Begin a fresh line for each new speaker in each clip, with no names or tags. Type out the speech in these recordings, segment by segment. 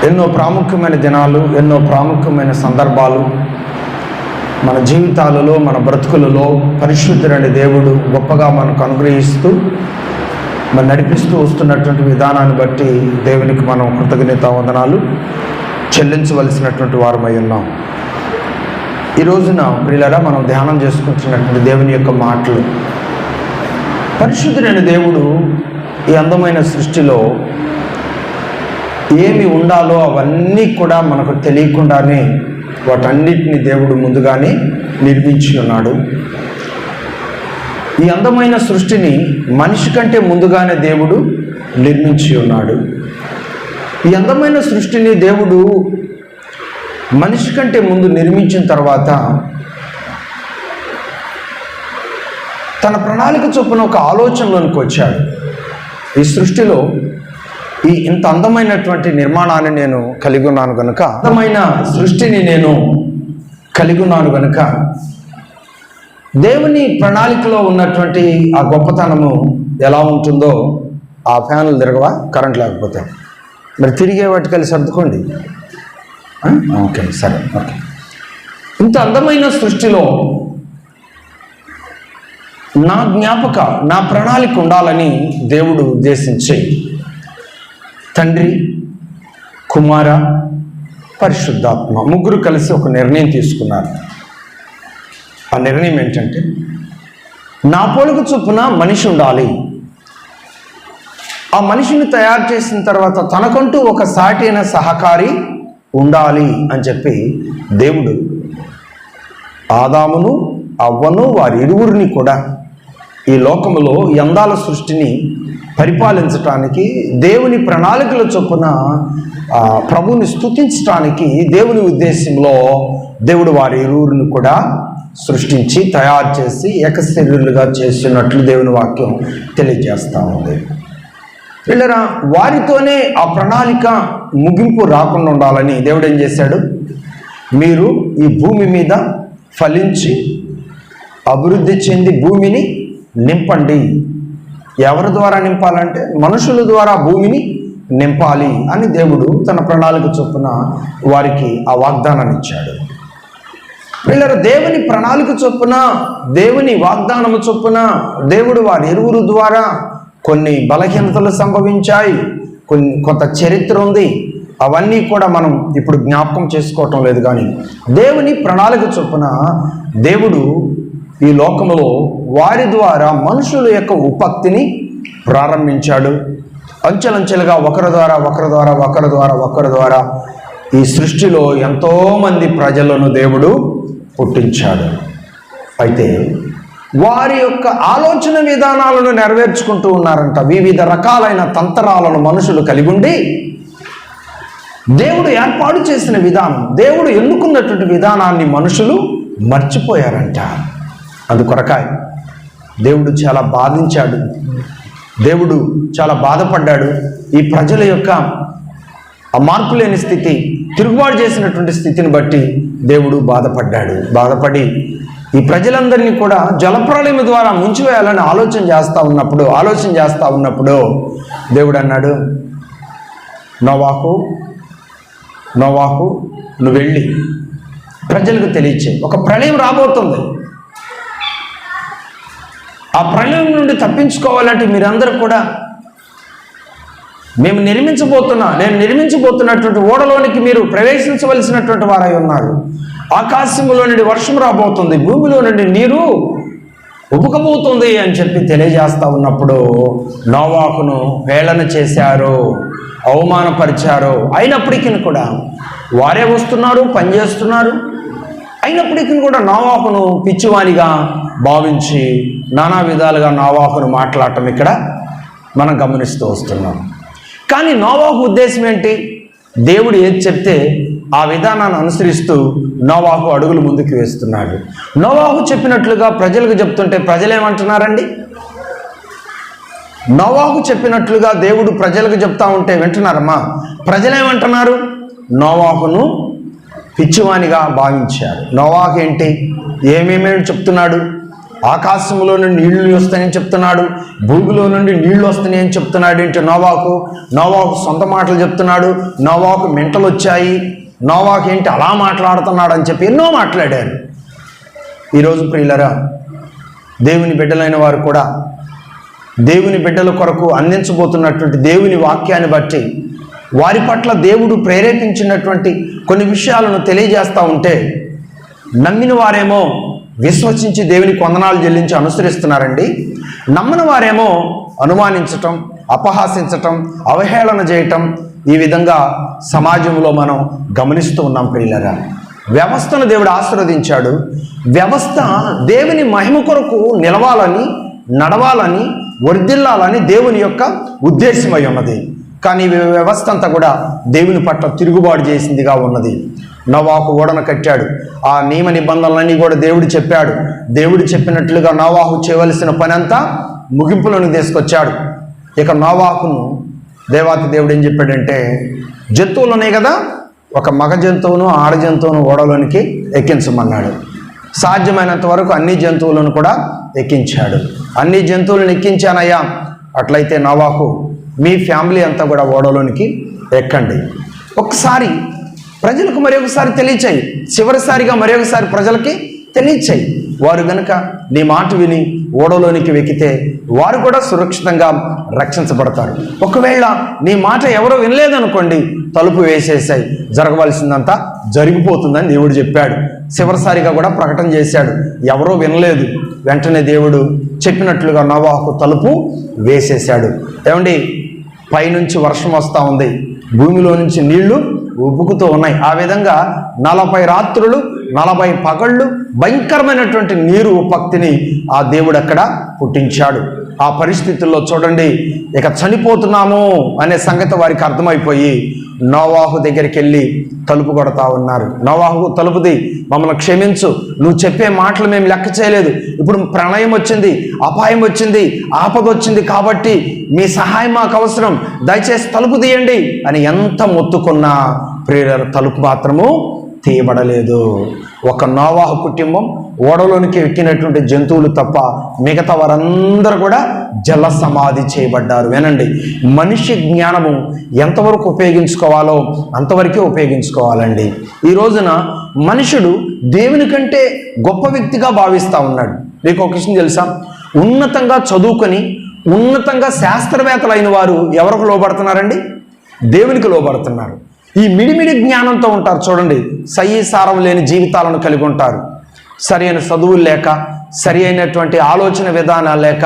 ఎన్నో ప్రాముఖ్యమైన దినాలు, ఎన్నో ప్రాముఖ్యమైన సందర్భాలు మన జీవితాలలో, మన బ్రతుకులలో పరిశుద్ధుడైన దేవుడు గొప్పగా మనకు అనుగ్రహిస్తూ మనం నడిపిస్తూ వస్తున్నటువంటి విధానాన్ని బట్టి దేవునికి మనం కృతజ్ఞతా వందనాలు చెల్లించవలసినటువంటి వారమై ఉన్నాం. ఈ రోజున ప్రియులారా మనం ధ్యానం చేసుకుంటున్నటువంటి దేవుని యొక్క మాటలు, పరిశుద్ధుడైన దేవుడు ఈ అందమైన సృష్టిలో ఏమి ఉండాలో అవన్నీ కూడా మనకు తెలియకుండానే వాటన్నిటిని దేవుడు ముందుగానే నిర్మించి ఉన్నాడు. ఈ అందమైన సృష్టిని మనిషి కంటే ముందుగానే దేవుడు నిర్మించి ఉన్నాడు. ఈ అందమైన సృష్టిని దేవుడు మనిషి కంటే ముందు నిర్మించిన తర్వాత తన ప్రణాళిక చొప్పున ఒక ఆలోచనలోనికి వచ్చాడు. ఈ సృష్టిలో ఇంత అందమైనటువంటి నిర్మాణాన్ని నేను కలిగి ఉన్నాను కనుక, అందమైన సృష్టిని నేను కలిగి ఉన్నాను కనుక, దేవుని ప్రణాళికలో ఉన్నటువంటి ఆ గొప్పతనము ఎలా ఉంటుందో, ఆ ఫ్యాన్లు తిరగవా కరెంట్ లేకపోతే, మరి తిరిగే వాటి కలిసి సర్దుకోండి. ఓకే, సరే, ఓకే. ఇంత అందమైన సృష్టిలో నా జ్ఞాపక, నా ప్రణాళిక ఉండాలని దేవుడు ఉద్దేశించి తండ్రి, కుమార, పరిశుద్ధాత్మ ముగ్గురు కలిసి ఒక నిర్ణయం తీసుకున్నారు. ఆ నిర్ణయం ఏంటంటే, నా పోలిక చొప్పున మనిషి ఉండాలి. ఆ మనిషిని తయారు చేసిన తర్వాత తనకంటూ ఒక సాటి అయిన సహకారి ఉండాలి అని చెప్పి దేవుడు ఆదామును, అవ్వను, వారి ఇరువురిని కూడా ఈ లోకములో ఈ అందాల సృష్టిని పరిపాలించటానికి, దేవుని ప్రణాళికల చొప్పున ప్రభువుని స్తుతించటానికి దేవుని ఉద్దేశంలో దేవుడు వారి ఇరువురిని కూడా సృష్టించి తయారు చేసి ఏకశరీరులుగా చేసినట్లు దేవుని వాక్యం తెలియజేస్తూ ఉంది. వీళ్ళరా వారితోనే ఆ ప్రణాళిక ముగింపు రాకుండా ఉండాలని దేవుడు ఏం చేశాడు? మీరు ఈ భూమి మీద ఫలించి అభివృద్ధి చెంది భూమిని నింపండి. ఎవరి ద్వారా నింపాలంటే మనుషుల ద్వారా భూమిని నింపాలి అని దేవుడు తన ప్రణాళిక చొప్పున వారికి ఆ వాగ్దానాన్ని ఇచ్చాడు. వీళ్ళ దేవుని ప్రణాళిక చొప్పున, దేవుని వాగ్దానము చొప్పున దేవుడు వారి ఇరువురు ద్వారా కొన్ని బలహీనతలు సంభవించాయి, కొంత చరిత్ర ఉంది. అవన్నీ కూడా మనం ఇప్పుడు జ్ఞాపకం చేసుకోవటం లేదు. కానీ దేవుని ప్రణాళిక చొప్పున దేవుడు ఈ లోకంలో వారి ద్వారా మనుషుల యొక్క ఉత్పత్తిని ప్రారంభించాడు. అంచెలంచెలుగా ఒకరి ద్వారా ఈ సృష్టిలో ఎంతోమంది ప్రజలను దేవుడు పుట్టించాడు. అయితే వారి యొక్క ఆలోచన విధానాలను నెరవేర్చుకుంటూ ఉన్నారంట. వివిధ రకాలైన తంత్రాలను మనుషులు కలిగి ఉండి దేవుడు ఏర్పాటు చేసిన విధానం, దేవుడు ఎన్నుకున్నటువంటి విధానాన్ని మనుషులు మర్చిపోయారంట. అందుకొరకాయ దేవుడు చాలా బాధించాడు, దేవుడు చాలా బాధపడ్డాడు. ఈ ప్రజల యొక్క ఆ మార్పులేని స్థితి, తిరుగుబాటు చేసినటువంటి స్థితిని బట్టి దేవుడు బాధపడి ఈ ప్రజలందరినీ కూడా జలప్రళయం ద్వారా ముంచివేయాలని ఆలోచన చేస్తూ ఉన్నప్పుడు దేవుడు అన్నాడు, నోవాహు నువ్వు వెళ్ళి ప్రజలకు తెలియచేయి, ఒక ప్రళయం రాబోతుంది. ఆ ప్రళయం నుండి తప్పించుకోవాలంటే మీరందరూ కూడా నేను నిర్మించబోతున్నటువంటి ఓడలోనికి మీరు ప్రవేశించవలసినటువంటి వారై ఉన్నారు. ఆకాశంలో నుండి వర్షం రాబోతుంది, భూమిలో నుండి నీరు ఉబుకబోతుంది అని చెప్పి తెలియజేస్తూ ఉన్నప్పుడు నోవాహును హేళన చేశారు, అవమానపరిచారు. అయినప్పటికీ కూడా వారే వస్తున్నారు, పనిచేస్తున్నారు. అయినప్పటికీ కూడా నోవాహును పిచ్చివానిగా భావించి నానా విధాలుగా నోవాహును మాట్లాడటం ఇక్కడ మనం గమనిస్తూ వస్తున్నాం. కానీ నోవాహు ఉద్దేశం ఏంటి? దేవుడు ఏది చెప్తే ఆ విధానాన్ని అనుసరిస్తూ నోవాహు అడుగులు ముందుకు వేస్తున్నాడు. నోవాహు చెప్పినట్లుగా ప్రజలకు చెప్తుంటే ప్రజలేమంటున్నారండి? నోవాహు చెప్పినట్లుగా దేవుడు ప్రజలకు చెప్తా ఉంటే వింటున్నారమ్మా? ప్రజలేమంటున్నారు? నోవాహును పిచ్చివానిగా భావించారు. నోవాహు ఏంటి, ఏమేమేమి చెప్తున్నాడు? ఆకాశంలో నుండి నీళ్లు వస్తాయని చెప్తున్నాడు, భూమిలో నుండి నీళ్లు వస్తాయని చెప్తున్నాడు. ఏంటి నోవాహు సొంత మాటలు చెప్తున్నాడు. నోవాహుకు మెంటలు వచ్చాయి, నోవాహు ఏంటి అలా మాట్లాడుతున్నాడు అని చెప్పి ఎన్నో మాట్లాడారు. ఈరోజు ప్రియులరా, దేవుని బిడ్డలైన వారు కూడా దేవుని బిడ్డల కొరకు అందించబోతున్నటువంటి దేవుని వాక్యాన్ని బట్టి వారి పట్ల దేవుడు ప్రేరేపించినటువంటి కొన్ని విషయాలను తెలియజేస్తూ ఉంటే నమ్మిన వారేమో విశ్వసించి దేవునికి వందనాలు చెల్లించి అనుసరిస్తున్నారండి. నమ్మని వారేమో అనుమానించటం, అపహాసించటం, అవహేళన చేయటం, ఈ విధంగా సమాజంలో మనం గమనిస్తూ ఉన్నాం. ప్రియులరా, వ్యవస్థను దేవుడు ఆశీర్వదించాడు. వ్యవస్థ దేవుని మహిమ కొరకు నిలవాలని, నడవాలని, వర్ధిల్లాలని దేవుని యొక్క ఉద్దేశమై ఉన్నది. కానీ వ్యవస్థ అంతా కూడా దేవుని పట్ల తిరుగుబాటు చేసిందిగా ఉన్నది. నోవాహు ఓడను కట్టాడు. ఆ నియమ నిబంధనలన్నీ కూడా దేవుడు చెప్పాడు. దేవుడు చెప్పినట్లుగా నోవాహు చేయవలసిన పని అంతా ముగింపులను తీసుకొచ్చాడు. ఇక నోవాహును దేవాతి దేవుడు ఏం చెప్పాడంటే, జంతువులు ఉన్నాయి కదా, ఒక మగ జంతువును ఆడ జంతువును ఓడలోనికి ఎక్కించమన్నాడు. సాధ్యమైనంత వరకు అన్ని జంతువులను కూడా ఎక్కించాడు. అన్ని జంతువులను ఎక్కించానయ్యా, అట్లయితే నోవాహు మీ ఫ్యామిలీ అంతా కూడా ఓడలోనికి ఎక్కండి. ఒకసారి ప్రజలకు మరొకసారి తెలియచేయి, చివరిసారిగా మరొకసారి ప్రజలకి తెలియచేయి. వారు గనుక నీ మాట విని ఓడలోనికి వెక్కితే వారు కూడా సురక్షితంగా రక్షించబడతారు. ఒకవేళ నీ మాట ఎవరో వినలేదనుకోండి, తలుపు వేసేసాయి, జరగవలసిందంతా జరిగిపోతుందని దేవుడు చెప్పాడు. చివరిసారిగా కూడా ప్రకటన చేశాడు. ఎవరో వినలేదు, వెంటనే దేవుడు చెప్పినట్లుగా నోవాహుకు తలుపు వేసేశాడు. ఏమండి, పైనుంచి వర్షం వస్తూ ఉంది, భూమిలో నుంచి నీళ్లు ఉబ్బుకుతూ ఉన్నాయి. ఆ విధంగా 40 రాత్రులు 40 పగళ్ళు భయంకరమైనటువంటి నీరు ఉపక్తిని ఆ దేవుడు అక్కడ పుట్టించాడు. ఆ పరిస్థితుల్లో చూడండి, ఇక చనిపోతున్నాము అనే సంగతి వారికి అర్థమైపోయి నోవాహు దగ్గరికి వెళ్ళి తలుపు కొడతా ఉన్నారు. నోవాహు, తలుపుది, మమ్మల్ని క్షమించు, నువ్వు చెప్పే మాటలు మేము లెక్క చేయలేదు. ఇప్పుడు ప్రళయం వచ్చింది, అపాయం వచ్చింది, ఆపద వచ్చింది, కాబట్టి మీ సహాయం మాకు అవసరం, దయచేసి తలుపు తీయండి అని ఎంత మొత్తుకున్నా ప్రియుల తలుపు మాత్రము తీయబడలేదు. ఒక నోవాహు కుటుంబం ఓడలోనికి ఎక్కినటువంటి జంతువులు తప్ప మిగతా వారందరూ కూడా జల సమాధి చేయబడ్డారు. వినండి, మనిషి జ్ఞానము ఎంతవరకు ఉపయోగించుకోవాలో అంతవరకే ఉపయోగించుకోవాలండి. ఈ రోజున మనుషుడు దేవుని కంటే గొప్ప వ్యక్తిగా భావిస్తూ ఉన్నాడు. మీకు ఒక విషయం తెలుసా? ఉన్నతంగా చదువుకొని ఉన్నతంగా శాస్త్రవేత్తలైన వారు ఎవరికి లోబడుతున్నారండి? దేవునికి లోబడుతున్నారు. ఈ మిడిమిడి జ్ఞానంతో ఉంటారు చూడండి, సారం లేని జీవితాలను కలిగి ఉంటారు. సరి అయిన చదువులు లేక, సరి అయినటువంటి ఆలోచన విధానాలు లేక,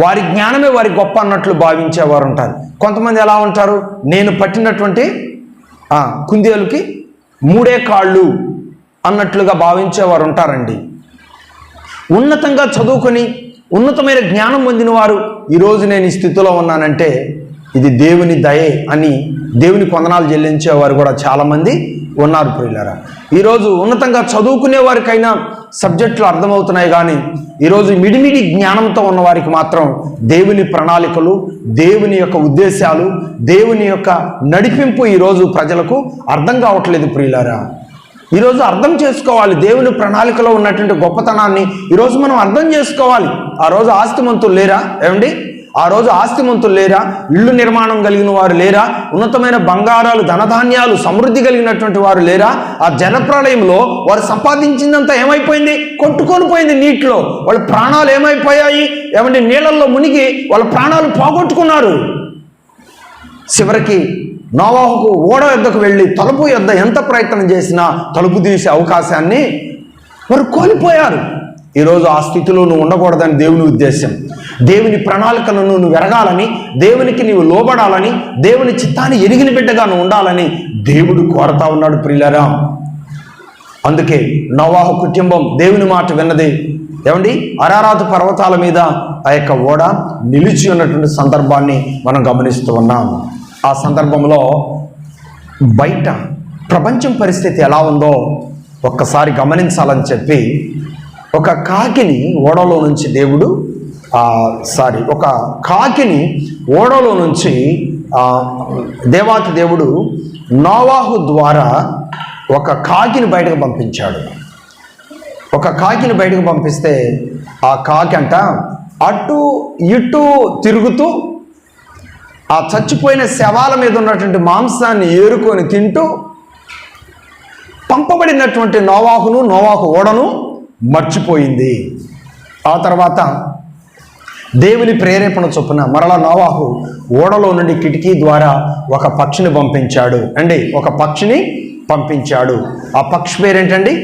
వారి జ్ఞానమే వారి గొప్ప అన్నట్లు భావించేవారు ఉంటారు. కొంతమంది ఎలా ఉంటారు? నేను పట్టినటువంటి కుందేలుకి 3 కాళ్ళు అన్నట్లుగా భావించేవారు ఉంటారండి. ఉన్నతంగా చదువుకొని ఉన్నతమైన జ్ఞానం పొందిన వారు ఈరోజు నేను ఈ స్థితిలో ఉన్నానంటే ఇది దేవుని దయే అని దేవునికి వందనాలు చెల్లించేవారు కూడా చాలామంది ఉన్నారు. ప్రియులారా, ఈరోజు ఉన్నతంగా చదువుకునే వారికైనా సబ్జెక్టులు అర్థమవుతున్నాయి, కానీ ఈరోజు మిడిమిడి జ్ఞానంతో ఉన్న వారికి మాత్రం దేవుని ప్రణాళికలు, దేవుని యొక్క ఉద్దేశాలు, దేవుని యొక్క నడిపింపు ఈరోజు ప్రజలకు అర్థం కావట్లేదు. ప్రియులారా, ఈరోజు అర్థం చేసుకోవాలి. దేవుని ప్రణాళికలో ఉన్నటువంటి గొప్పతనాన్ని ఈరోజు మనం అర్థం చేసుకోవాలి. ఆ రోజు ఆస్తిమంతులు లేరా? ఏమండి, ఆ రోజు ఆస్తిమంతులు లేరా? ఇళ్ళు నిర్మాణం కలిగిన వారు లేరా? ఉన్నతమైన బంగారాలు, ధనధాన్యాలు, సమృద్ధి కలిగినటువంటి వారు లేరా? ఆ జలప్రళయంలో వారు సంపాదించిందంతా ఏమైపోయింది? కొట్టుకొని పోయింది నీటిలో. వాళ్ళ ప్రాణాలు ఏమైపోయాయి? ఏమంటే నీళ్ళల్లో మునిగి వాళ్ళ ప్రాణాలు పోగొట్టుకున్నారు. చివరికి నోవాహుకు ఓడ యొద్దకు వెళ్ళి తలుపు యొద్ద ఎంత ప్రయత్నం చేసినా తలుపు తీసే అవకాశాన్ని వారు కోల్పోయారు. ఈరోజు ఆ స్థితిలో నువ్వు ఉండకూడదని దేవుని ఉద్దేశం. దేవుని ప్రణాళికలను నువ్వు ఎరగాలని, దేవునికి నీవు లోబడాలని, దేవుని చిత్తాన్ని ఎరిగిన బిడ్డగా నువ్వు ఉండాలని దేవుడు కోరుతా ఉన్నాడు. ప్రియులారా, అందుకే నోవాహు కుటుంబం దేవుని మాట విన్నది. ఏమండి, అరారాతు పర్వతాల మీద ఆ యొక్క ఓడ నిలిచి ఉన్నటువంటి సందర్భాన్ని మనం గమనిస్తూ ఉన్నాం. ఆ సందర్భంలో బయట ప్రపంచం పరిస్థితి ఎలా ఉందో ఒక్కసారి గమనించాలని చెప్పి ఒక కాకిని ఓడలో నుంచి దేవుడు ఒక కాకిని ఓడలో నుంచి దేవాతి దేవుడు నోవాహు ద్వారా ఒక కాకిని బయటకు పంపించాడు. ఒక కాకిని బయటకు పంపిస్తే ఆ కాకి అంట అటు ఇటు తిరుగుతూ ఆ చచ్చిపోయిన శవాల మీద ఉన్నటువంటి మాంసాన్ని ఏరుకొని తింటూ పంపబడినటువంటి నోవాహు ఓడను మర్చిపోయింది. ఆ తర్వాత దేవుని ప్రేరేపణ చొప్పున మరలా నోవాహు ఓడలో నుండి కిటికీ ద్వారా ఒక పక్షిని పంపించాడు ఒక పక్షిని పంపించాడు. ఆ పక్షి పేరేంటండి?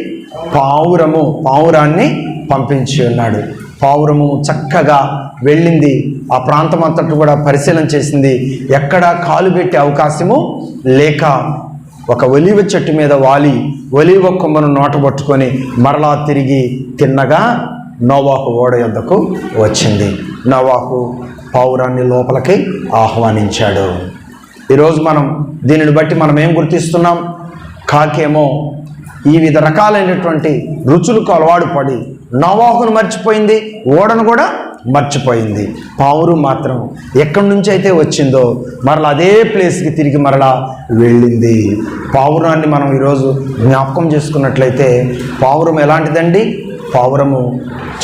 పావురాన్ని పంపించి ఉన్నాడు. పావురము చక్కగా వెళ్ళింది, ఆ ప్రాంతం అంతటా కూడా పరిశీలన చేసింది. ఎక్కడా కాలు పెట్టే అవకాశము లేక ఒక ఒలీవ చెట్టు మీద వాలి ఒలీవ కొమ్మను నోట పట్టుకొని మరలా తిరిగి తిన్నగా నోవాహు ఓడ యొద్దకు వచ్చింది. నోవాహు పావురాన్ని లోపలికి ఆహ్వానించాడు. ఈరోజు మనం దీనిని బట్టి మనం ఏం గుర్తిస్తున్నాం? కాకేమో ఈ వివిధ రకాలైనటువంటి రుచులకు అలవాటు పడి నోవాహును మర్చిపోయింది, ఓడను కూడా మర్చిపోయింది. పావురం మాత్రం ఎక్కడి నుంచి అయితే వచ్చిందో మరలా అదే ప్లేస్కి తిరిగి మరలా వెళ్ళింది. పావురాన్ని మనం ఈరోజు జ్ఞాపకం చేసుకున్నట్లయితే పావురం ఎలాంటిదండి? పావురము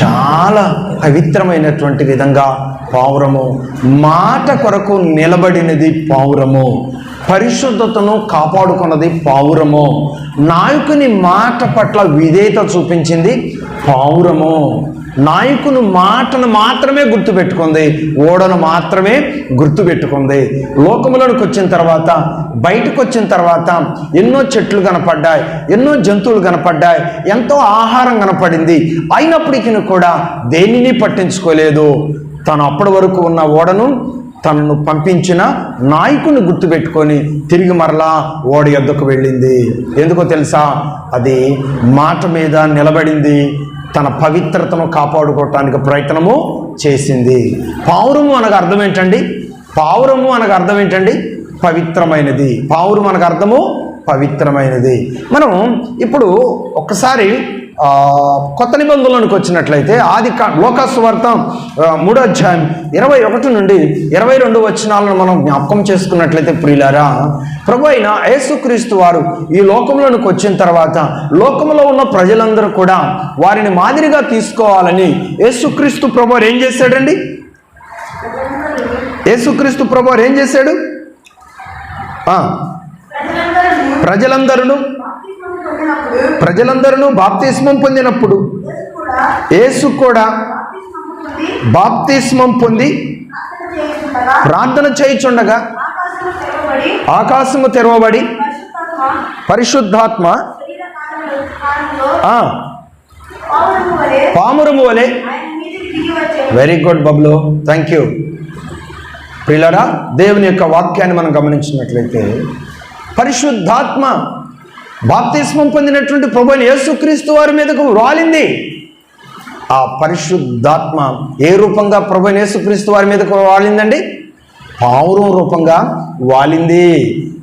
చాలా పవిత్రమైనటువంటి విధంగా పావురము మాట కొరకు నిలబడినది. పావురము పరిశుద్ధతను కాపాడుకున్నది. పావురము నాయకుని మాట పట్ల విధేయత చూపించింది. పావురము నాయకుని మాటను మాత్రమే గుర్తుపెట్టుకుంది, ఓడను మాత్రమే గుర్తుపెట్టుకుంది. లోకములోనికి వచ్చిన తర్వాత, బయటకు వచ్చిన తర్వాత ఎన్నో చెట్లు కనపడ్డాయి, ఎన్నో జంతువులు కనపడ్డాయి, ఎంతో ఆహారం కనపడింది. అయినప్పటికీ కూడా దేనిని పట్టించుకోలేదు. తను అప్పటి వరకు ఉన్న ఓడను, తనను పంపించిన నాయకుని గుర్తుపెట్టుకొని తిరిగి మరలా ఓడ యొద్దకు వెళ్ళింది. ఎందుకో తెలుసా? అది మాట మీద నిలబడింది, తన పవిత్రతను కాపాడుకోవటానికి ప్రయత్నము చేసింది. పావురము అనగా అర్థం ఏంటండి? పావురము అనగా అర్థం ఏంటండి? పవిత్రమైనది. పావురం అనగా అర్థము పవిత్రమైనది. మనం ఇప్పుడు ఒక్కసారి కొత్త నిబంధనలోనికి వచ్చినట్లయితే లోకాసు వార్త 3వ అధ్యాయం 21 నుండి 22 వచనాలను మనం జ్ఞాపకం చేసుకున్నట్లయితే ప్రియులారా, ప్రభు అయిన యేసుక్రీస్తు వారు ఈ లోకంలోనికి వచ్చిన తర్వాత లోకంలో ఉన్న ప్రజలందరూ కూడా వారిని మాదిరిగా తీసుకోవాలని యేసుక్రీస్తు ప్రభు ఏం చేశాడండి? యేసుక్రీస్తు ప్రభు ఏం చేశాడు? ప్రజలందరూ బాప్తిస్మం పొందినప్పుడు యేసు కూడా బాప్తిస్మం పొంది ప్రార్థన చేయుచుండగా ఆకాశము తెరవబడి పరిశుద్ధాత్మ పామురము వలె. Very good Bablu, thank you. ప్రియులారా, దేవుని యొక్క వాక్యాన్ని మనం గమనించినట్లయితే పరిశుద్ధాత్మ బాప్తిస్మం పొందినటువంటి ప్రభువైన యేసుక్రీస్తు వారి మీదకు వాలింది. ఆ పరిశుద్ధాత్మ ఏ రూపంగా ప్రభువైన యేసుక్రీస్తు వారి మీదకు వాలిందండి? పావురం రూపంగా వాలింది.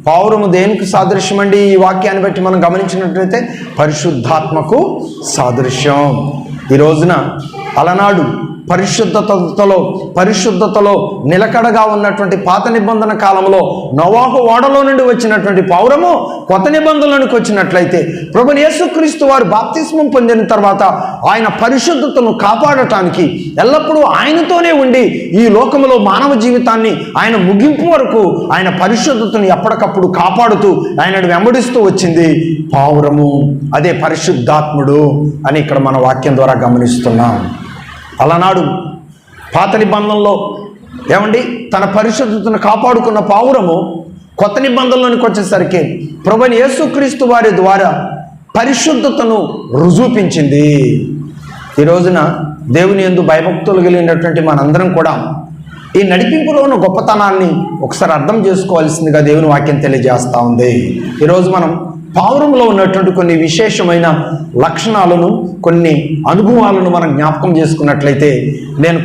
పావురము దేనికి సాదృశ్యం అండి? ఈ వాక్యాన్ని బట్టి మనం గమనించినట్లయితే పరిశుద్ధాత్మకు సాదృశ్యం. ఈ రోజున అలనాడు పరిశుద్ధతలో నిలకడగా ఉన్నటువంటి పాత నిబంధన కాలంలో నోవాహు ఓడలో నుండి వచ్చినటువంటి పావురము కొత్త నిబంధనలోనికి వచ్చినట్లయితే ప్రభువైన యేసుక్రీస్తు వారు బాప్తిస్మం పొందిన తర్వాత ఆయన పరిశుద్ధతను కాపాడటానికి ఎల్లప్పుడూ ఆయనతోనే ఉండి ఈ లోకంలో మానవ జీవితాన్ని ఆయన ముగింపు వరకు ఆయన పరిశుద్ధతను ఎప్పటికప్పుడు కాపాడుతూ ఆయనను వెంబడిస్తూ వచ్చింది పావురము. అదే పరిశుద్ధాత్ముడు అని ఇక్కడ మన వాక్యం ద్వారా గమనిస్తున్నాం. అలనాడు పాత నిబంధనలో తన పరిశుద్ధతను కాపాడుకున్న పావురము కొత్త నిబంధనలోనికి వచ్చేసరికి ప్రభువైన యేసుక్రీస్తు వారి ద్వారా పరిశుద్ధతను రుజువుపించింది. ఈ రోజున దేవుని యందు భయభక్తులు కలిగినటువంటి మనందరం కూడా ఈ నడిపింపులో ఉన్న గొప్పతనాన్ని ఒకసారి అర్థం చేసుకోవాల్సిందిగా దేవుని వాక్యం తెలియజేస్తూ ఉంది. ఈరోజు మనం పావురంలో ఉన్నటువంటి కొన్ని విశేషమైన లక్షణాలను, కొన్ని అనుభవాలను మనం జ్ఞాపకం చేసుకున్నట్లయితే నేను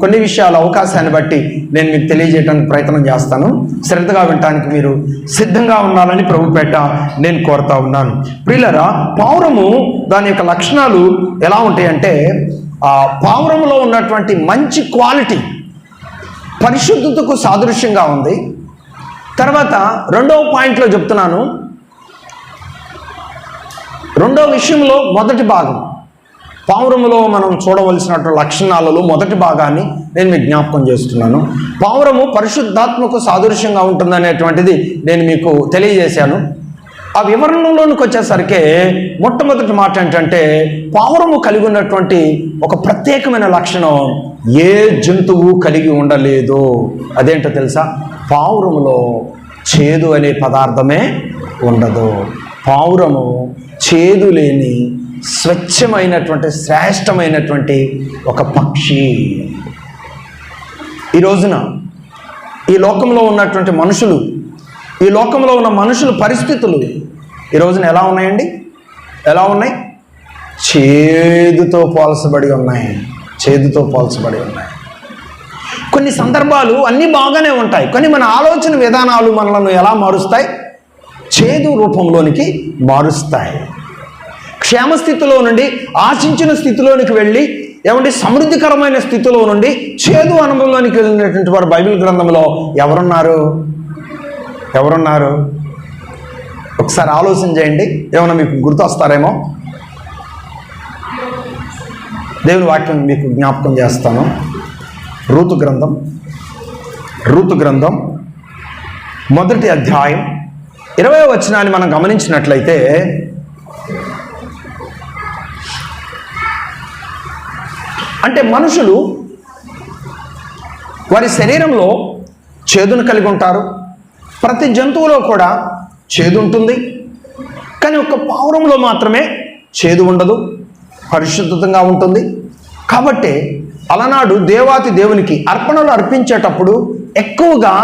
కొన్ని విషయాల అవకాశాన్ని బట్టి నేను మీకు తెలియజేయడానికి ప్రయత్నం చేస్తాను. శ్రద్ధగా వినటానికి మీరు సిద్ధంగా ఉండాలని ప్రభుపేట నేను కోరుతా ఉన్నాను. ప్రియులారా, పావురము దాని యొక్క లక్షణాలు ఎలా ఉంటాయంటే, ఆ పావురంలో ఉన్నటువంటి మంచి క్వాలిటీ పరిశుద్ధతకు సాదృశ్యంగా ఉంది. తర్వాత రెండవ పాయింట్లో చెప్తున్నాను. రెండో విషయంలో మొదటి భాగం పావురములో మనం చూడవలసినటువంటి లక్షణాలలో మొదటి భాగాన్ని నేను మీకు జ్ఞాపకం చేస్తున్నాను. పావురము పరిశుద్ధాత్మకు సాదృశ్యంగా ఉంటుందనేటువంటిది నేను మీకు తెలియజేశాను. ఆ వివరణలోనికి వచ్చేసరికి మొట్టమొదటి మాట ఏంటంటే, పావురము కలిగి ఉన్నటువంటి ఒక ప్రత్యేకమైన లక్షణం ఏ జంతువు కలిగి ఉండలేదు. అదేంటో తెలుసా? పావురములో చేదు అనే పదార్థమే ఉండదు. పావురము చేదు లేని స్వచ్ఛమైనటువంటి శ్రేష్టమైనటువంటి ఒక పక్షి. ఈ రోజున ఈ లోకంలో ఉన్నటువంటి మనుషులు, ఈ లోకంలో ఉన్న మనుషుల పరిస్థితులు ఈ రోజున ఎలా ఉన్నాయండి? ఎలా ఉన్నాయి? చేదుతో పోల్చబడి ఉన్నాయి. చేదుతో పోల్చబడి ఉన్నాయి. కొన్ని సందర్భాలు అన్నీ బాగానే ఉంటాయి, కానీ మన ఆలోచన విధానాలు మనలను ఎలా మారుస్తాయి? చేదు రూపంలోనికి మారుస్తాయి. క్షేమస్థితిలో నుండి ఆశించిన స్థితిలోనికి వెళ్ళి సమృద్ధికరమైన స్థితిలో నుండి చేదు అనుభవంలోనికి వెళ్ళినటువంటి వారు బైబిల్ గ్రంథంలో ఎవరున్నారు? ఒకసారి ఆలోచన చేయండి. ఏమైనా మీకు గుర్తొస్తారేమో. దేవుని వాక్యం మీకు జ్ఞాపకం చేస్తాను. రూతు గ్రంథం మొదటి అధ్యాయం 20వ వచనాన్ని మనం గమనించినట్లయితే, అంటే మనుషులు వారి శరీరంలో చేదును కలిగి ఉంటారు. ప్రతి జంతువులో కూడా చేదు ఉంటుంది, కానీ ఒక్క పావురంలో మాత్రమే చేదు ఉండదు, పరిశుద్ధంగా ఉంటుంది. కాబట్టి అలనాడు దేవాతి దేవునికి అర్పణలు అర్పించేటప్పుడు ఎక్కువగా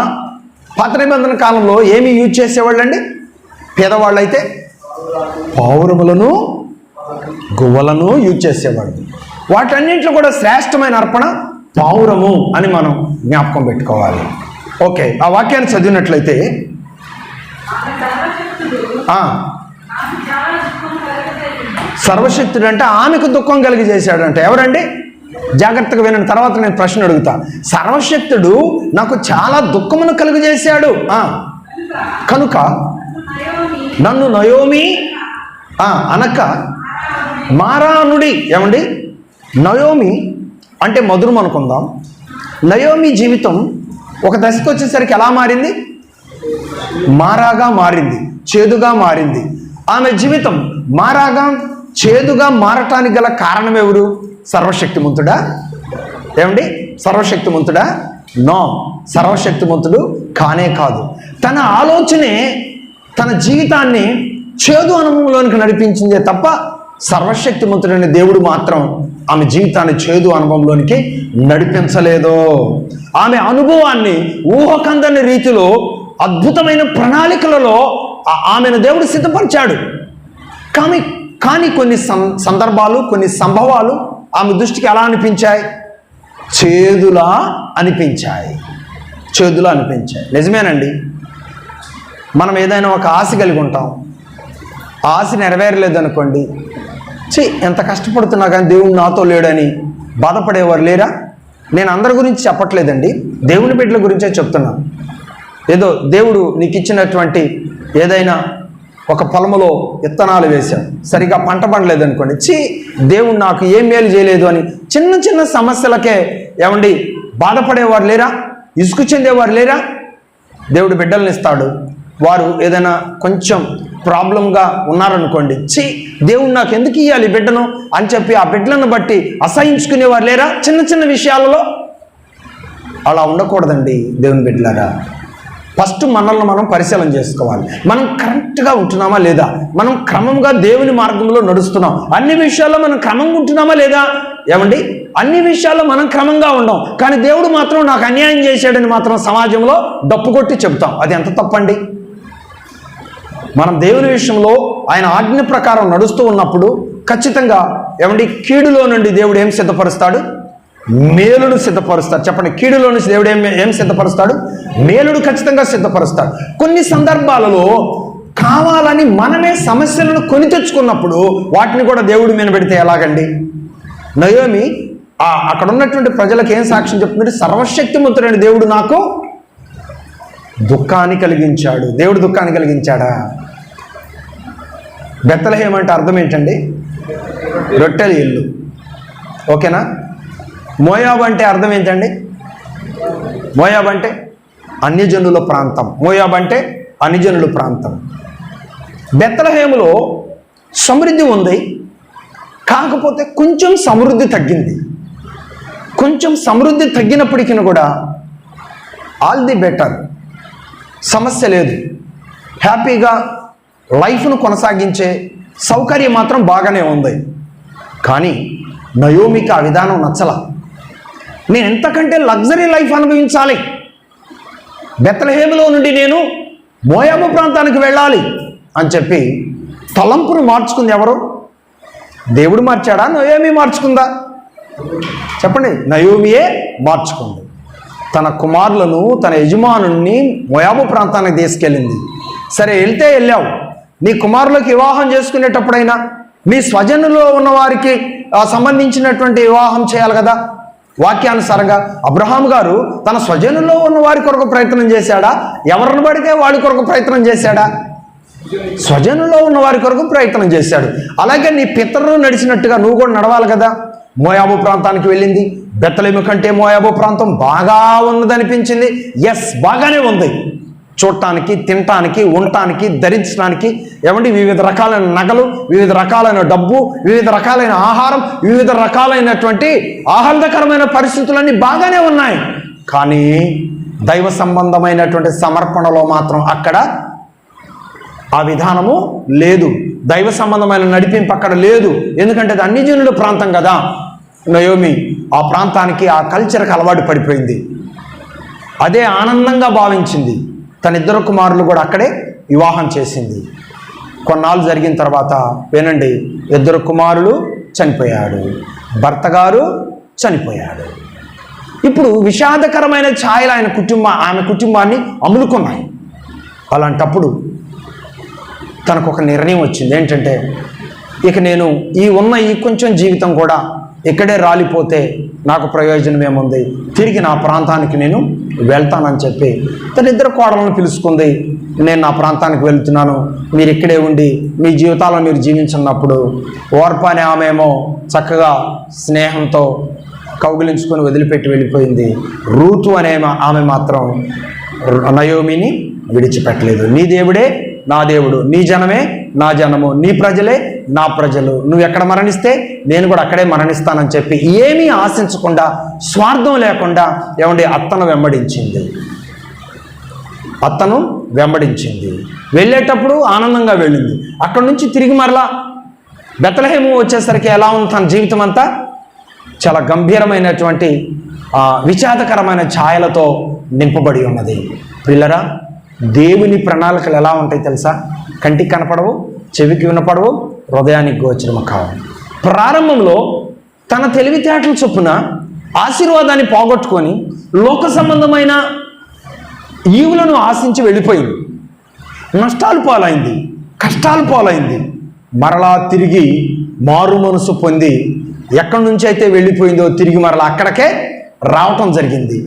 పాత నిబంధన కాలంలో ఏమి యూజ్ చేసేవాళ్ళండి? పేదవాళ్ళు అయితే పావురములను, గువ్వలను యూజ్ చేసేవాళ్ళు. వాటన్నింటిలో కూడా శ్రేష్టమైన అర్పణ పావురము అని మనం జ్ఞాపకం పెట్టుకోవాలి. ఓకే, ఆ వాక్యాన్ని చదివినట్లయితే, సర్వశక్తుడు అంటే ఆమెకు దుఃఖం కలిగి చేశాడంటే ఎవరండి? జాగ్రత్తగా వినండి, తర్వాత నేను ప్రశ్న అడుగుతా. సర్వశక్తుడు నాకు చాలా దుఃఖమును కలుగజేశాడు కనుక నన్ను నయోమి అనక మారానుడి. ఏమండి? నయోమి అంటే మధురం అనుకుందాం. నయోమి జీవితం ఒక దశకు వచ్చేసరికి ఎలా మారింది? మారాగా మారింది, చేదుగా మారింది. ఆమె జీవితం మారాగా చేదుగా మారటానికి గల కారణం ఎవరు? సర్వశక్తిమంతుడా? ఏమండి? సర్వశక్తిమంతుడా? నో, సర్వశక్తిమంతుడు కానే కాదు. తన ఆలోచనే తన జీవితాన్ని చేదు అనుభవంలోనికి నడిపించిందే తప్ప సర్వశక్తిమంతుడైన దేవుడు మాత్రం ఆమె జీవితాన్ని చేదు అనుభవంలోనికి నడిపించలేదు. ఆమె అనుభవాన్ని ఊహకందని రీతిలో అద్భుతమైన ప్రణాళికలలో ఆమెను దేవుడు సిద్ధపరిచాడు. కానీ కొన్ని సందర్భాలు, కొన్ని సంభవాలు ఆమె దృష్టికి ఎలా అనిపించాయి? చేదులా అనిపించాయి. నిజమేనండి. మనం ఏదైనా ఒక ఆశ కలిగి ఉంటాం, ఆశ నెరవేరలేదు అనుకోండి, ఎంత కష్టపడుతున్నా కానీ దేవుడు నాతో లేడని బాధపడేవారు లేరా? నేను అందరి గురించి చెప్పట్లేదండి, దేవుని బిడ్డల గురించే చెప్తున్నా. ఏదో దేవుడు నీకు ఇచ్చినటువంటి ఏదైనా ఒక పొలములో విత్తనాలు వేశాం, సరిగా పంట పండలేదు అనుకోండి, దేవుడు నాకు ఏం మేలు చేయలేదు అని చిన్న చిన్న సమస్యలకే బాధపడేవారు లేరా? ఇసుకు చెందేవారు లేరా? దేవుడు బిడ్డలను ఇస్తాడు. వారు ఏదైనా కొంచెం ప్రాబ్లంగా ఉన్నారనుకోండి, దేవుడు నాకు ఎందుకు ఇవ్వాలి బిడ్డను అని చెప్పి ఆ బిడ్డలను బట్టి అసహించుకునేవారు లేరా? చిన్న చిన్న విషయాలలో. అలా ఉండకూడదండి దేవుని బిడ్డలారా. ఫస్ట్ మనల్ని మనం పరిశీలన చేసుకోవాలి. మనం కరెక్ట్గా ఉంటున్నామా లేదా? మనం క్రమంగా దేవుని మార్గంలో నడుస్తున్నాం. అన్ని విషయాల్లో మనం క్రమంగా ఉంటున్నామా లేదా? అన్ని విషయాల్లో మనం క్రమంగా ఉండం, కానీ దేవుడు మాత్రం నాకు అన్యాయం చేశాడని మాత్రం సమాజంలో డప్పు కొట్టి చెప్తాం. అది ఎంత తప్పండి? మనం దేవుని విషయంలో ఆయన ఆజ్ఞ ప్రకారం నడుస్తూ ఉన్నప్పుడు ఖచ్చితంగా కీడులో నుండి దేవుడు ఏం సిద్ధపరుస్తాడు? మేలును సిద్ధపరుస్తాడు. చెప్పండి, కీడులో నుంచి దేవుడు ఏం సిద్ధపరుస్తాడు? మేలుడు ఖచ్చితంగా సిద్ధపరుస్తాడు. కొన్ని సందర్భాలలో కావాలని మనమే సమస్యలను కొని తెచ్చుకున్నప్పుడు వాటిని కూడా దేవుడి మీద పెడితే ఎలాగండి? నయోమి అక్కడ ఉన్నటువంటి ప్రజలకు ఏం సాక్ష్యం చెప్తుందంటే, సర్వశక్తిమంతుడైన దేవుడు నాకు దుఃఖాన్ని కలిగించాడు. దేవుడు దుఃఖాన్ని కలిగించాడా? బెత్లెహేం అంటే అర్థం ఏంటండి? రొట్టెల ఇల్లు. ఓకేనా? మోయాబు అంటే అర్థం ఏంటండి? మోయాబు అంటే అన్యజనుల ప్రాంతం. మోయాబు అంటే అన్యజనుల ప్రాంతం. బెత్లెహేములో సమృద్ధి ఉంది, కాకపోతే కొంచెం సమృద్ధి తగ్గింది. కొంచెం సమృద్ధి తగ్గినప్పటికీ కూడా ఆల్ ది బెటర్, సమస్య లేదు, హ్యాపీగా లైఫ్ను కొనసాగించే సౌకర్యం మాత్రం బాగానే ఉంది. కానీ నయోమికి ఆ విధానం నచ్చల. నేను ఎంతకంటే లగ్జరీ లైఫ్ అనుభవించాలి, బెత్లెహేములో నుండి నేను మోయాబు ప్రాంతానికి వెళ్ళాలి అని చెప్పి తలంపును మార్చుకుంది ఎవరు? దేవుడు మార్చాడా? నయోమి మార్చుకుందా? చెప్పండి. నయోమియే మార్చుకుంది. తన కుమారులను, తన యజమానుని మోయాబు ప్రాంతానికి తీసుకెళ్ళింది. సరే, వెళ్తే వెళ్ళావు, నీ కుమారులకు వివాహం చేసుకునేటప్పుడైనా మీ స్వజనులో ఉన్న వారికి సంబంధించినటువంటి వివాహం చేయాలి కదా. వాక్యానుసారంగా అబ్రహాం గారు తన స్వజనుల్లో ఉన్న వారి కొరకు ప్రయత్నం చేశాడా? ఎవరిని పడితే వాడి కొరకు ప్రయత్నం చేశాడా? స్వజనుల్లో ఉన్న వారి కొరకు ప్రయత్నం చేశాడు. అలాగే నీ పితరులు నడిచినట్టుగా నువ్వు కూడా నడవాలి కదా. మోయాబు ప్రాంతానికి వెళ్ళింది. బెత్లెహేము కంటే మోయాబు ప్రాంతం బాగా ఉన్నదనిపించింది. ఎస్, బాగానే ఉంది. చూడటానికి, తినటానికి, ఉండటానికి, ధరించడానికి, ఏమంటే వివిధ రకాలైన నగలు, వివిధ రకాలైన డబ్బు, వివిధ రకాలైన ఆహారం, వివిధ రకాలైనటువంటి ఆహ్లాదకరమైన పరిస్థితులన్నీ బాగానే ఉన్నాయి. కానీ దైవ సంబంధమైనటువంటి సమర్పణలో మాత్రం అక్కడ ఆ విధానము లేదు. దైవ సంబంధమైన నడిపింపు అక్కడ లేదు. ఎందుకంటే అది అన్యజనుల ప్రాంతం కదా. నయోమి ఆ ప్రాంతానికి, ఆ కల్చర్కి అలవాటు పడిపోయింది. అదే ఆనందంగా భావించింది. తన ఇద్దరు కుమారులు కూడా అక్కడే వివాహం చేసింది. కొన్నాళ్ళు జరిగిన తర్వాత వినండి, ఇద్దరు కుమారులు చనిపోయాడు, భర్త గారు చనిపోయాడు. ఇప్పుడు విషాదకరమైన ఛాయలు ఆమె కుటుంబాన్ని అమ్ములుకున్నాయి. అలాంటప్పుడు తనకు ఒక నిర్ణయం వచ్చింది. ఏంటంటే, ఇక నేను ఈ కొంచెం జీవితం కూడా ఇక్కడే రాలిపోతే నాకు ప్రయోజనం ఏముంది, తిరిగి నా ప్రాంతానికి నేను వెళ్తానని చెప్పి తన ఇద్దరు కోడలను పిలుచుకుంది. నేను నా ప్రాంతానికి వెళ్తున్నాను, మీరు ఇక్కడే ఉండి మీ జీవితాలను మీరు జీవించున్నప్పుడు. ఓర్ప అనే ఆమెమో చక్కగా స్నేహంతో కౌగిలించుకొని వదిలిపెట్టి వెళ్ళిపోయింది. రూతు అనే ఆమె మాత్రం నయోమిని విడిచిపెట్టలేదు. నీ దేవుడే నా దేవుడు, నీ జనమే నా జనము, నీ ప్రజలే నా ప్రజలు, నువ్వు ఎక్కడ మరణిస్తే నేను కూడా అక్కడే మరణిస్తానని చెప్పి ఏమీ ఆశించకుండా, స్వార్థం లేకుండా ఏమండి అత్తను వెంబడించింది. వెళ్ళేటప్పుడు ఆనందంగా వెళ్ళింది. అక్కడి నుంచి తిరిగి మరలా బెత్లెహేము వచ్చేసరికి ఎలా ఉంది తన జీవితం అంతా? చాలా గంభీరమైనటువంటి విషాదకరమైన ఛాయలతో నింపబడి ఉన్నది. పిల్లరా, దేవుని ప్రణాళికలు ఎలా ఉంటాయి తెలుసా? కంటికి కనపడవు, చెవికి వినపడవు, హృదయానికి గోచరము కావు. ప్రారంభంలో తన తెలివితేటల చొప్పున ఆశీర్వాదాన్ని పోగొట్టుకొని లోక సంబంధమైన ఈవులను ఆశించి వెళ్ళిపోయింది. నష్టాలు పాలైంది, కష్టాలు పాలైంది. మరలా తిరిగి మారు మనసు పొంది ఎక్కడి నుంచి అయితే వెళ్ళిపోయిందో తిరిగి మరలా అక్కడికే రావటం జరిగింది.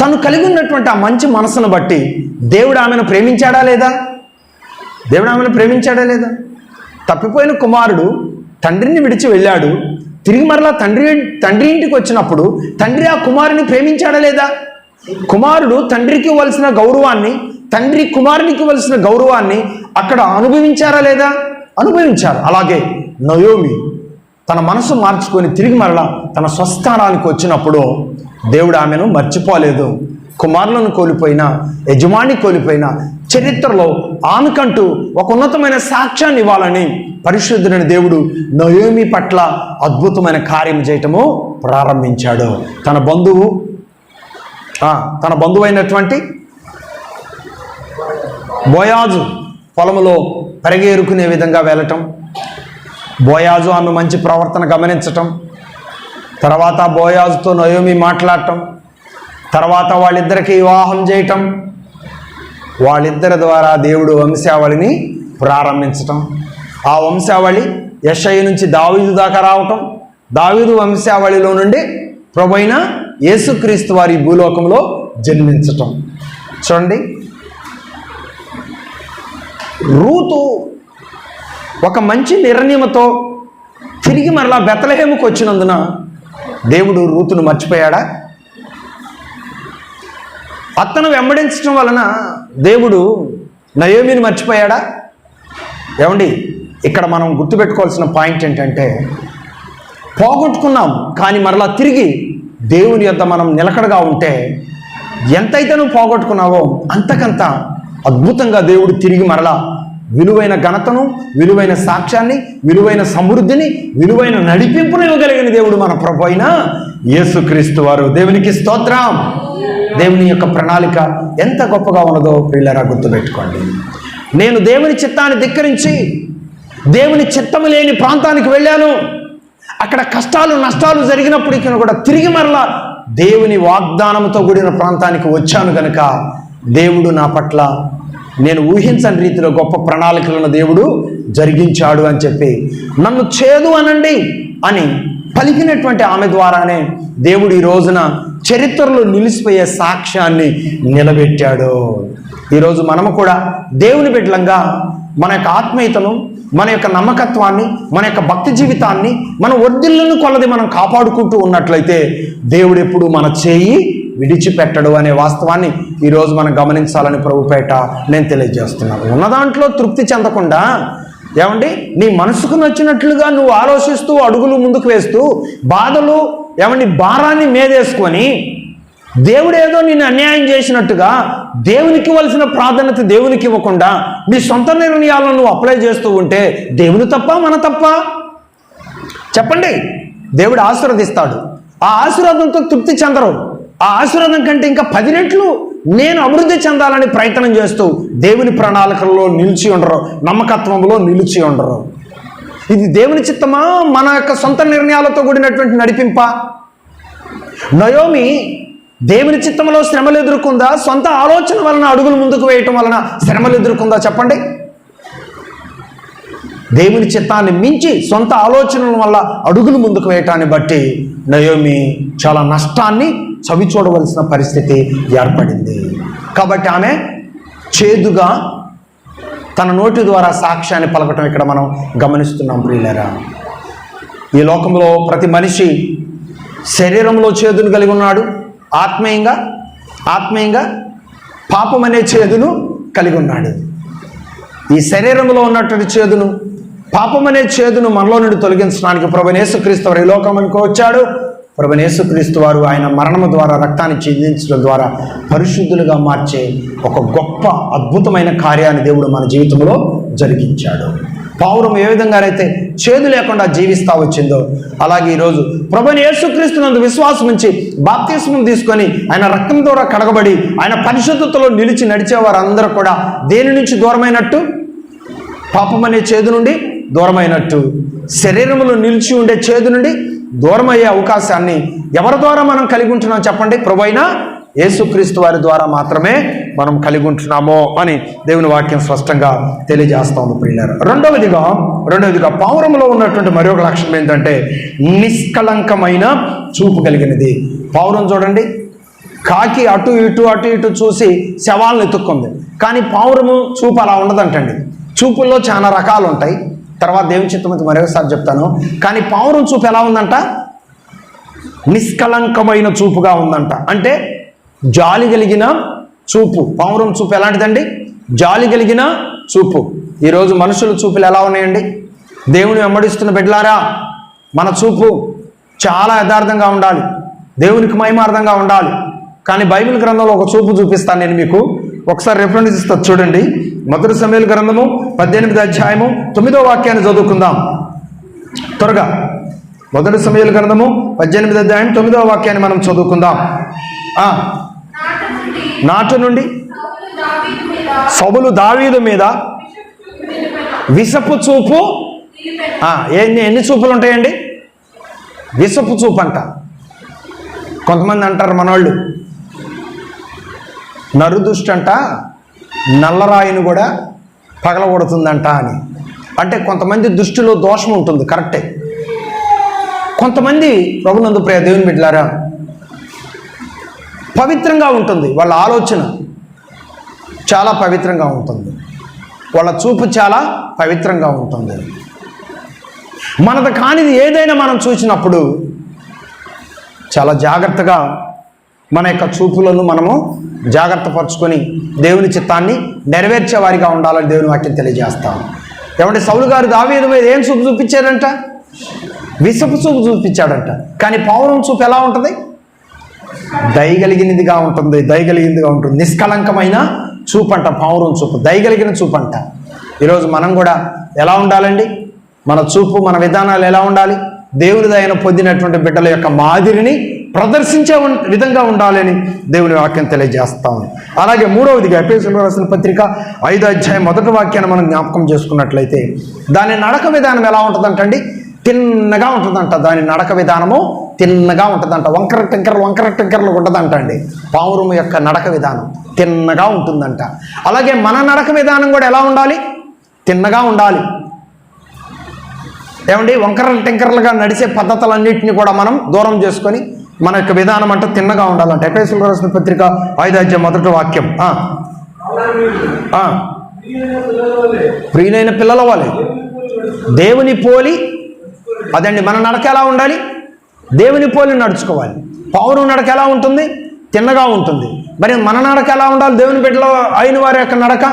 తను కలిగి ఉన్నటువంటి ఆ మంచి మనసును బట్టి దేవుడు ఆమెను ప్రేమించాడా లేదా? తప్పిపోయిన కుమారుడు తండ్రిని విడిచి వెళ్ళాడు. తిరిగి మరలా తండ్రి ఇంటికి వచ్చినప్పుడు తండ్రి ఆ కుమారుని ప్రేమించాడా లేదా? కుమారుడు తండ్రికి ఇవ్వాల్సిన గౌరవాన్ని, తండ్రి కుమారునికి ఇవ్వాల్సిన గౌరవాన్ని అక్కడ అనుభవించారా లేదా? అనుభవించారు. అలాగే నయోమి తన మనసు మార్చుకొని తిరిగి మరలా తన స్వస్థానానికి వచ్చినప్పుడు దేవుడు ఆమెను మర్చిపోలేదు. కుమారులను కోల్పోయినా, యజమాని కోల్పోయినా చరిత్రలో ఆమెకంటూ ఒక ఉన్నతమైన సాక్ష్యాన్ని ఇవ్వాలని పరిశుద్ధుడైన దేవుడు నయోమి పట్ల అద్భుతమైన కార్యం చేయటము ప్రారంభించాడు. తన బంధువైనటువంటి బోయాజు పొలములో పెరగేరుకునే విధంగా వెళ్ళటం, బోయాజు ఆమె మంచి ప్రవర్తన గమనించటం, తర్వాత బోయాజుతో నయోమి మాట్లాడటం, తర్వాత వాళ్ళిద్దరికి వివాహం చేయటం, వాళ్ళిద్దరి ద్వారా దేవుడు వంశావళిని ప్రారంభించటం. ఆ వంశావళి యెషయి నుంచి దావీదు దాకా రావటం, దావీదు వంశావళిలో నుండి ప్రభువైన యేసుక్రీస్తు వారి భూలోకంలో జన్మించటం. చూడండి, రూతు ఒక మంచి నిర్ణయంతో తిరిగి మరలా బెత్లెహేముకు వచ్చినందున దేవుడు రూతును మర్చిపోయాడా? అతను వెంబడించడం వలన దేవుడు నయోమిని మర్చిపోయాడా? ఏమండి, ఇక్కడ మనం గుర్తుపెట్టుకోవాల్సిన పాయింట్ ఏంటంటే, పోగొట్టుకున్నాం కానీ మరలా తిరిగి దేవుని యొద్ద మనం నిలకడగా ఉంటే ఎంతైతే నువ్వు పోగొట్టుకున్నావో అంతకంత అద్భుతంగా దేవుడు తిరిగి మరలా విలువైన ఘనతను, విలువైన సాక్ష్యాన్ని, విలువైన సమృద్ధిని, విలువైన నడిపింపును ఇవ్వగలిగిన దేవుడు మన ప్రభు అయిన యేసుక్రీస్తు వారు. దేవునికి స్తోత్రం. దేవుని యొక్క ప్రణాళిక ఎంత గొప్పగా ఉన్నదో ప్రియులారా గుర్తుపెట్టుకోండి. నేను దేవుని చిత్తాన్ని ధిక్కరించి దేవుని చిత్తము లేని ప్రాంతానికి వెళ్ళాను. అక్కడ కష్టాలు నష్టాలు జరిగినప్పటికీ కూడా తిరిగి మరలా దేవుని వాగ్దానంతో కూడిన ప్రాంతానికి వచ్చాను కనుక దేవుడు నా పట్ల నేను ఊహించని రీతిలో గొప్ప ప్రణాళికలను దేవుడు జరిగించాడు అని చెప్పి నన్ను చేదు అనండి అని పలికినటువంటి ఆమె ద్వారానే దేవుడు ఈ రోజున చరిత్రలో నిలిచిపోయే సాక్ష్యాన్ని నిలబెట్టాడు. ఈరోజు మనము కూడా దేవుని బిడ్డలంగా మన యొక్క ఆత్మీయతను, మన యొక్క నమ్మకత్వాన్ని, మన యొక్క భక్తి జీవితాన్ని మన వర్ధిల్లను కొలది మనం కాపాడుకుంటూ ఉన్నట్లయితే దేవుడు ఎప్పుడు మన చేయి విడిచిపెట్టడు అనే వాస్తవాన్ని ఈరోజు మనం గమనించాలని ప్రభుపేట నేను తెలియజేస్తున్నాను. ఉన్న దాంట్లో తృప్తి చెందకుండా, ఏమండి, నీ మనసుకు నచ్చినట్లుగా నువ్వు ఆలోచిస్తూ అడుగులు ముందుకు వేస్తూ బాధలు, ఏమండి, భారాన్ని మీదేసుకొని దేవుడు ఏదో నిన్ను అన్యాయం చేసినట్టుగా దేవునికి ఇవ్వాల్సిన ప్రాధాన్యత దేవునికి ఇవ్వకుండా నీ సొంత నిర్ణయాలను నువ్వు అప్లై చేస్తూ ఉంటే దేవుని తప్ప మన తప్ప? చెప్పండి. దేవుడు ఆశీర్వదిస్తాడు. ఆ ఆశీర్వాదంతో తృప్తి చెందరు. ఆ ఆశీర్వాదం కంటే ఇంకా 10 రెట్లు నేను అభివృద్ధి చెందాలని ప్రయత్నం చేస్తూ దేవుని ప్రణాళికల్లో నిలిచి ఉండరు, నమ్మకత్వంలో నిలిచి ఉండరు. ఇది దేవుని చిత్తమా, మన యొక్క సొంత నిర్ణయాలతో కూడినటువంటి నడిపింప? నయోమి దేవుని చిత్తంలో శ్రమలు ఎదుర్కొందా, సొంత ఆలోచన వలన అడుగులు ముందుకు వేయటం వలన శ్రమలు ఎదుర్కొందా? చెప్పండి. దేవుని చిత్తాన్ని మించి సొంత ఆలోచనల వల్ల అడుగులు ముందుకు వేయటాన్ని బట్టి నయోమి చాలా నష్టాన్ని చవి చూడవలసిన పరిస్థితి ఏర్పడింది. కాబట్టి ఆమె చేదుగా తన నోటి ద్వారా సాక్ష్యాన్ని పలకటం ఇక్కడ మనం గమనిస్తున్నాం. ప్రియులారా, ఈ లోకంలో ప్రతి మనిషి శరీరంలో చేదును కలిగి ఉన్నాడు. ఆత్మీయంగా పాపం అనే చేదును కలిగి ఉన్నాడు. ఈ శరీరంలో ఉన్నటువంటి చేదును, పాపం అనే చేదును మనలో నుండి తొలగించడానికి ప్రభువైన యేసుక్రీస్తు వారు ఈ లోకానికి వచ్చాడు. ప్రభువైన యేసుక్రీస్తు వారు ఆయన మరణము ద్వారా, రక్తాన్ని చిందించడం ద్వారా పరిశుద్ధులుగా మార్చే ఒక గొప్ప అద్భుతమైన కార్యాన్ని దేవుడు మన జీవితంలో జరిగించాడు. పావురం ఏ విధంగా అయితే చేదు లేకుండా జీవిస్తూ వచ్చిందో అలాగే ఈరోజు ప్రభువైన యేసుక్రీస్తునందు విశ్వాసం ఉంచి బాప్తిస్మం తీసుకొని ఆయన రక్తం ద్వారా కడగబడి ఆయన పరిశుద్ధతలో నిలిచి నడిచే వారందరూ కూడా దేని నుంచి దూరమైనట్టు? పాపం అనే చేదు నుండి దూరమైనట్టు. శరీరంలో నిలిచి ఉండే చేదు నుండి దూరమయ్యే అవకాశాన్ని ఎవరి ద్వారా మనం కలిగి ఉంటున్నాం చెప్పండి? ప్రభువైన యేసుక్రీస్తు వారి ద్వారా మాత్రమే మనం కలిగి ఉంటున్నామో అని దేవుని వాక్యం స్పష్టంగా తెలియజేస్తా ఉంది ప్రియులారా. రెండవదిగా పావురంలో ఉన్నటువంటి మరొక లక్షణం ఏంటంటే నిష్కళంకమైన చూపు కలిగినది. పావురం చూడండి, కాకి అటు ఇటు చూసి శవాలను ఎత్తుక్కుంది. కానీ పావురము చూపు అలా ఉండదంటండి. చూపుల్లో చాలా రకాలు ఉంటాయి, తర్వాత దేవుని చిత్తమైతే మరొకసారి చెప్తాను. కానీ పావురం చూపు ఎలా ఉందంట? నిష్కళంకమైన చూపుగా ఉందంట. అంటే జాలి కలిగిన చూపు. పావురం చూపు ఎలాంటిదండి? జాలి కలిగిన చూపు. ఈరోజు మనుషుల చూపులు ఎలా ఉన్నాయండి? దేవుని వెంబడిస్తున్న బిడ్డలారా, మన చూపు చాలా యథార్థంగా ఉండాలి, దేవునికి మహిమార్థంగా ఉండాలి. కానీ బైబిల్ గ్రంథంలో ఒక చూపు చూపిస్తాను నేను మీకు. ఒకసారి రెఫరెన్స్ ఇస్తా చూడండి. మొదటి సమూయేలు గ్రంథము 18వ అధ్యాయము 9వ వాక్యాన్ని చదువుకుందాం త్వరగా. మొదటి సమూయేలు గ్రంథము 18వ అధ్యాయం 9వ వాక్యాన్ని మనం చదువుకుందాం. నాటు నుండి సౌలు దావీదు మీద విషపు చూపు. ఎన్ని చూపులు ఉంటాయండి? విషపు చూపు అంట. కొంతమంది అంటారు మనోళ్ళు, నరుదుష్టి అంట నల్లరాయిని కూడా పగలగొడుతుందంట అని. అంటే కొంతమంది దృష్టిలో దోషం ఉంటుంది, కరెక్టే. కొంతమంది ప్రభునందు ప్రియ దేవుని బిడ్డలారా పవిత్రంగా ఉంటుంది, వాళ్ళ ఆలోచన చాలా పవిత్రంగా ఉంటుంది, వాళ్ళ చూపు చాలా పవిత్రంగా ఉంటుంది. మనది కానిది ఏదైనా మనం చూసినప్పుడు చాలా జాగ్రత్తగా మన యొక్క చూపులను మనము జాగ్రత్త పరుచుకొని దేవుని చిత్తాన్ని నెరవేర్చే వారిగా ఉండాలని దేవుని వాక్యం తెలియజేస్తాం. ఏమంటే సౌలు గారు దావీదు మీద ఏం చూపు చూపించాడంట? విసపు చూపు చూపించాడంట. కానీ పౌరం చూపు ఎలా ఉంటుంది? దయగలిగినదిగా ఉంటుంది, దయగలిగినదిగా ఉంటుంది. నిష్కళంకమైన చూపు అంట పౌరం చూపు, దయగలిగిన చూపు అంట. ఈరోజు మనం కూడా ఎలా ఉండాలండి? మన చూపు, మన విధానాలు ఎలా ఉండాలి? దేవుని దయను పొందినటువంటి బిడ్డల యొక్క మాదిరిని ప్రదర్శించే విధంగా ఉండాలని దేవుని వాక్యం తెలియజేస్తాం. అలాగే మూడవదిగా ఎఫెసీయులకు రాసిన పత్రిక 5వ అధ్యాయం 1వ వాక్యాన్ని మనం జ్ఞాపకం చేసుకున్నట్లయితే దాని నడక విధానం ఎలా ఉంటుందంటండి? తిన్నగా ఉంటుందంట. దాని నడక విధానము తిన్నగా ఉంటుందంట. వంకర టింకర్లు ఉంటుందంట అండి. పావురము యొక్క నడక విధానం తిన్నగా ఉంటుందంట. అలాగే మన నడక విధానం కూడా ఎలా ఉండాలి? తిన్నగా ఉండాలి. ఏమండి, వంకరలు టింకర్లుగా నడిచే పద్ధతులన్నింటినీ కూడా మనం దూరం చేసుకొని మన యొక్క విధానం అంటే తిన్నగా ఉండాలంటే. ఎఫెసీయులకు రాసిన పత్రిక 5వ అధ్యాయం 1వ వాక్యం. ప్రియులైన పిల్లల వలె దేవుని పోలి, అదండి మన నడక ఎలా ఉండాలి? దేవుని పోలి నడుచుకోవాలి. పౌరు నడక ఎలా ఉంటుంది? తిన్నగా ఉంటుంది. మరి మన నడక ఎలా ఉండాలి? దేవుని బిడ్డలో అయిన వారి యొక్క నడక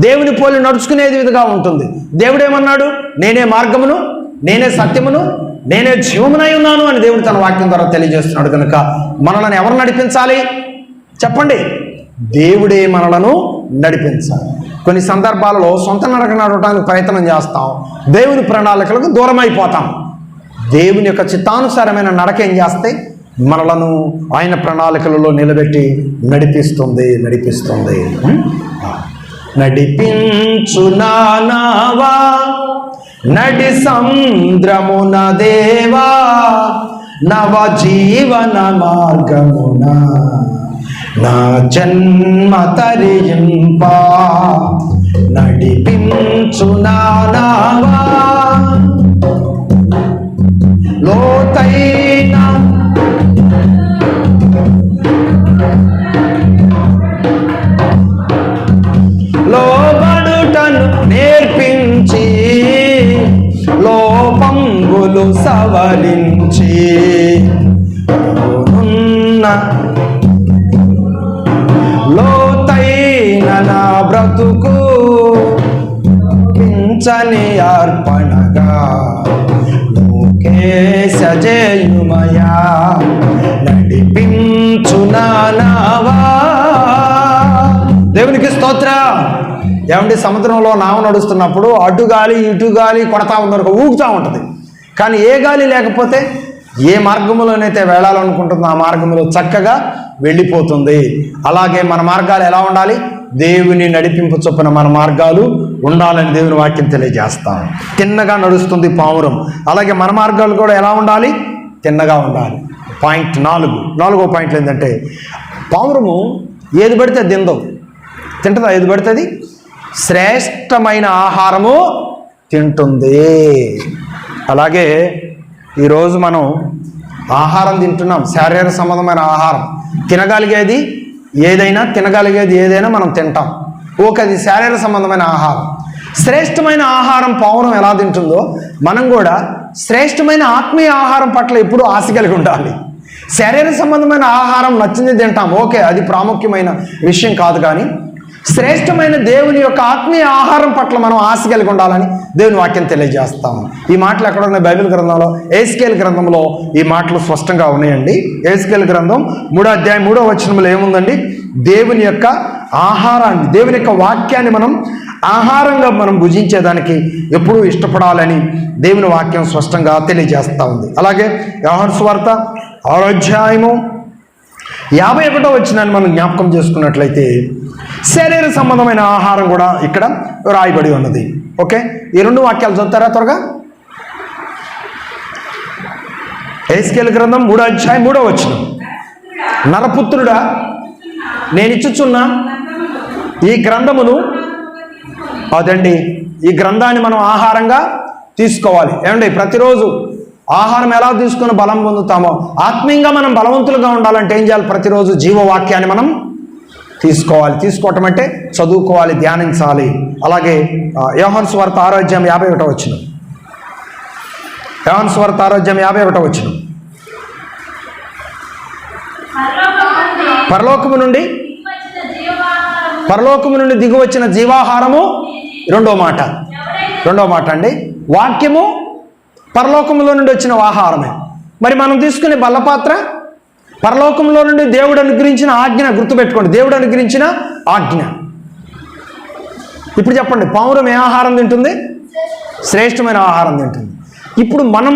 దేవుని పోలి నడుచుకునేది విధంగా ఉంటుంది. దేవుడేమన్నాడు? నేనే మార్గమును, నేనే సత్యమును, నేనే జీవమునై ఉన్నాను అని దేవుడు తన వాక్యం ద్వారా తెలియజేస్తున్నాడు. కనుక మనలను ఎవరు నడిపించాలి చెప్పండి? దేవుడే మనలను నడిపించాలి. కొన్ని సందర్భాలలో సొంత నడక నడవడానికి ప్రయత్నం చేస్తాం, దేవుని ప్రణాళికలకు దూరం అయిపోతాం. దేవుని యొక్క చిత్తానుసారమైన నడక ఏం చేస్తే మనలను ఆయన ప్రణాళికలలో నిలబెట్టి నడిపిస్తుంది. నడిపించు నావా నడి సముద్రమున దేవా, నవ జీవన మార్గమున నా జన్మ తరింప. నడిపించు నావా లోతైన లోబడుటను నేర్పించి, లోపంగులు సవరించి, లోతైన నా బ్రతుకు పించని అర్పణగా సజేయుమయా. నడిపించు నావా. దేవునికి స్తోత్ర. ఏమంటే సముద్రంలో నావ నడుస్తున్నప్పుడు అటు గాలి ఇటు గాలి కొడతా ఉన్నారు, ఊగుతూ ఉంటుంది. కానీ ఏ గాలి లేకపోతే ఏ మార్గంలోనైతే వెళ్ళాలనుకుంటుందో ఆ మార్గంలో చక్కగా వెళ్ళిపోతుంది. అలాగే మన మార్గాలు ఎలా ఉండాలి? దేవుని నడిపింపు చొప్పున మన మార్గాలు ఉండాలని దేవుని వాక్యం తెలియజేస్తాం. తిన్నగా నడుస్తుంది పావురం. అలాగే మన మార్గాలు కూడా ఎలా ఉండాలి? తిన్నగా ఉండాలి. పాయింట్ 4వ పాయింట్ ఏంటంటే పావురము ఏది పడితే తింటుందా? ఏది పడితే అది శ్రేష్టమైన ఆహారము తింటుంది. అలాగే ఈరోజు మనం ఆహారం తింటున్నాం, శారీరక సంబంధమైన ఆహారం. తినగలిగేది ఏదైనా మనం తింటాం. అది శారీరక సంబంధమైన ఆహారం. శ్రేష్టమైన ఆహారం పావురం ఎలా తింటుందో మనం కూడా శ్రేష్టమైన ఆత్మీయ ఆహారం పట్ల ఎప్పుడూ ఆశ కలిగి ఉండాలి. శారీరక సంబంధమైన ఆహారం నచ్చింది తింటాం, అది ప్రాముఖ్యమైన విషయం కాదు. కానీ శ్రేష్టమైన దేవుని యొక్క ఆత్మీయ ఆహారం పట్ల మనం ఆశ కలిగి ఉండాలని దేవుని వాక్యం తెలియజేస్తాము. ఈ మాటలు ఎక్కడ ఉన్నాయి? బైబిల్ గ్రంథంలో ఎహెజ్కేలు గ్రంథంలో ఈ మాటలు స్పష్టంగా ఉన్నాయండి. ఎహెజ్కేలు గ్రంథం 3వ అధ్యాయం 3వ వచనంలో ఏముందండి? దేవుని యొక్క ఆహారాన్ని, దేవుని యొక్క వాక్యాన్ని మనం ఆహారంగా మనం భుజించేదానికి ఎప్పుడూ ఇష్టపడాలని దేవుని వాక్యం స్పష్టంగా తెలియజేస్తూ ఉంది. అలాగే యోహాను సువార్త 6వ అధ్యాయము 51వ వచనాన్ని మనం జ్ఞాపకం చేసుకున్నట్లయితే శరీర సంబంధమైన ఆహారం కూడా ఇక్కడ రాయబడి ఉన్నది. ఓకే, ఈ 2 వాక్యాలు చదువుతారా త్వరగా? ఎహెజ్కేలు గ్రంథం 3వ అధ్యాయం 3వ వచనం. నరపుత్రుడా, నేను ఇచ్చుచున్నా ఈ గ్రంథమును, అదండి ఈ గ్రంథాన్ని మనం ఆహారంగా తీసుకోవాలి. ఏమండి, ప్రతిరోజు ఆహారం ఎలా తీసుకుని బలం పొందుతామో ఆత్మీయంగా మనం బలవంతులుగా ఉండాలంటే ఏం చేయాలి? ప్రతిరోజు జీవవాక్యాన్ని మనం తీసుకోవాలి. తీసుకోవటం అంటే చదువుకోవాలి, ధ్యానించాలి. అలాగే యోహాను సువార్త 6వ అధ్యాయం 51వ వచనం. యోహాను సువార్త 6:51. పరలోకము నుండి దిగి వచ్చిన జీవాహారము. రెండో మాట అండి, వాక్యము పరలోకములో నుండి వచ్చిన ఆహారమే. మరి మనం తీసుకునే బల్లపాత్ర పరలోకంలో నుండి దేవుడు అనుగ్రహించిన ఆజ్ఞ. గుర్తుపెట్టుకోండి, దేవుడు అనుగ్రహించిన ఆజ్ఞ. ఇప్పుడు చెప్పండి, పావురం ఏ ఆహారం తింటుంది? శ్రేష్టమైన ఆహారం తింటుంది. ఇప్పుడు మనం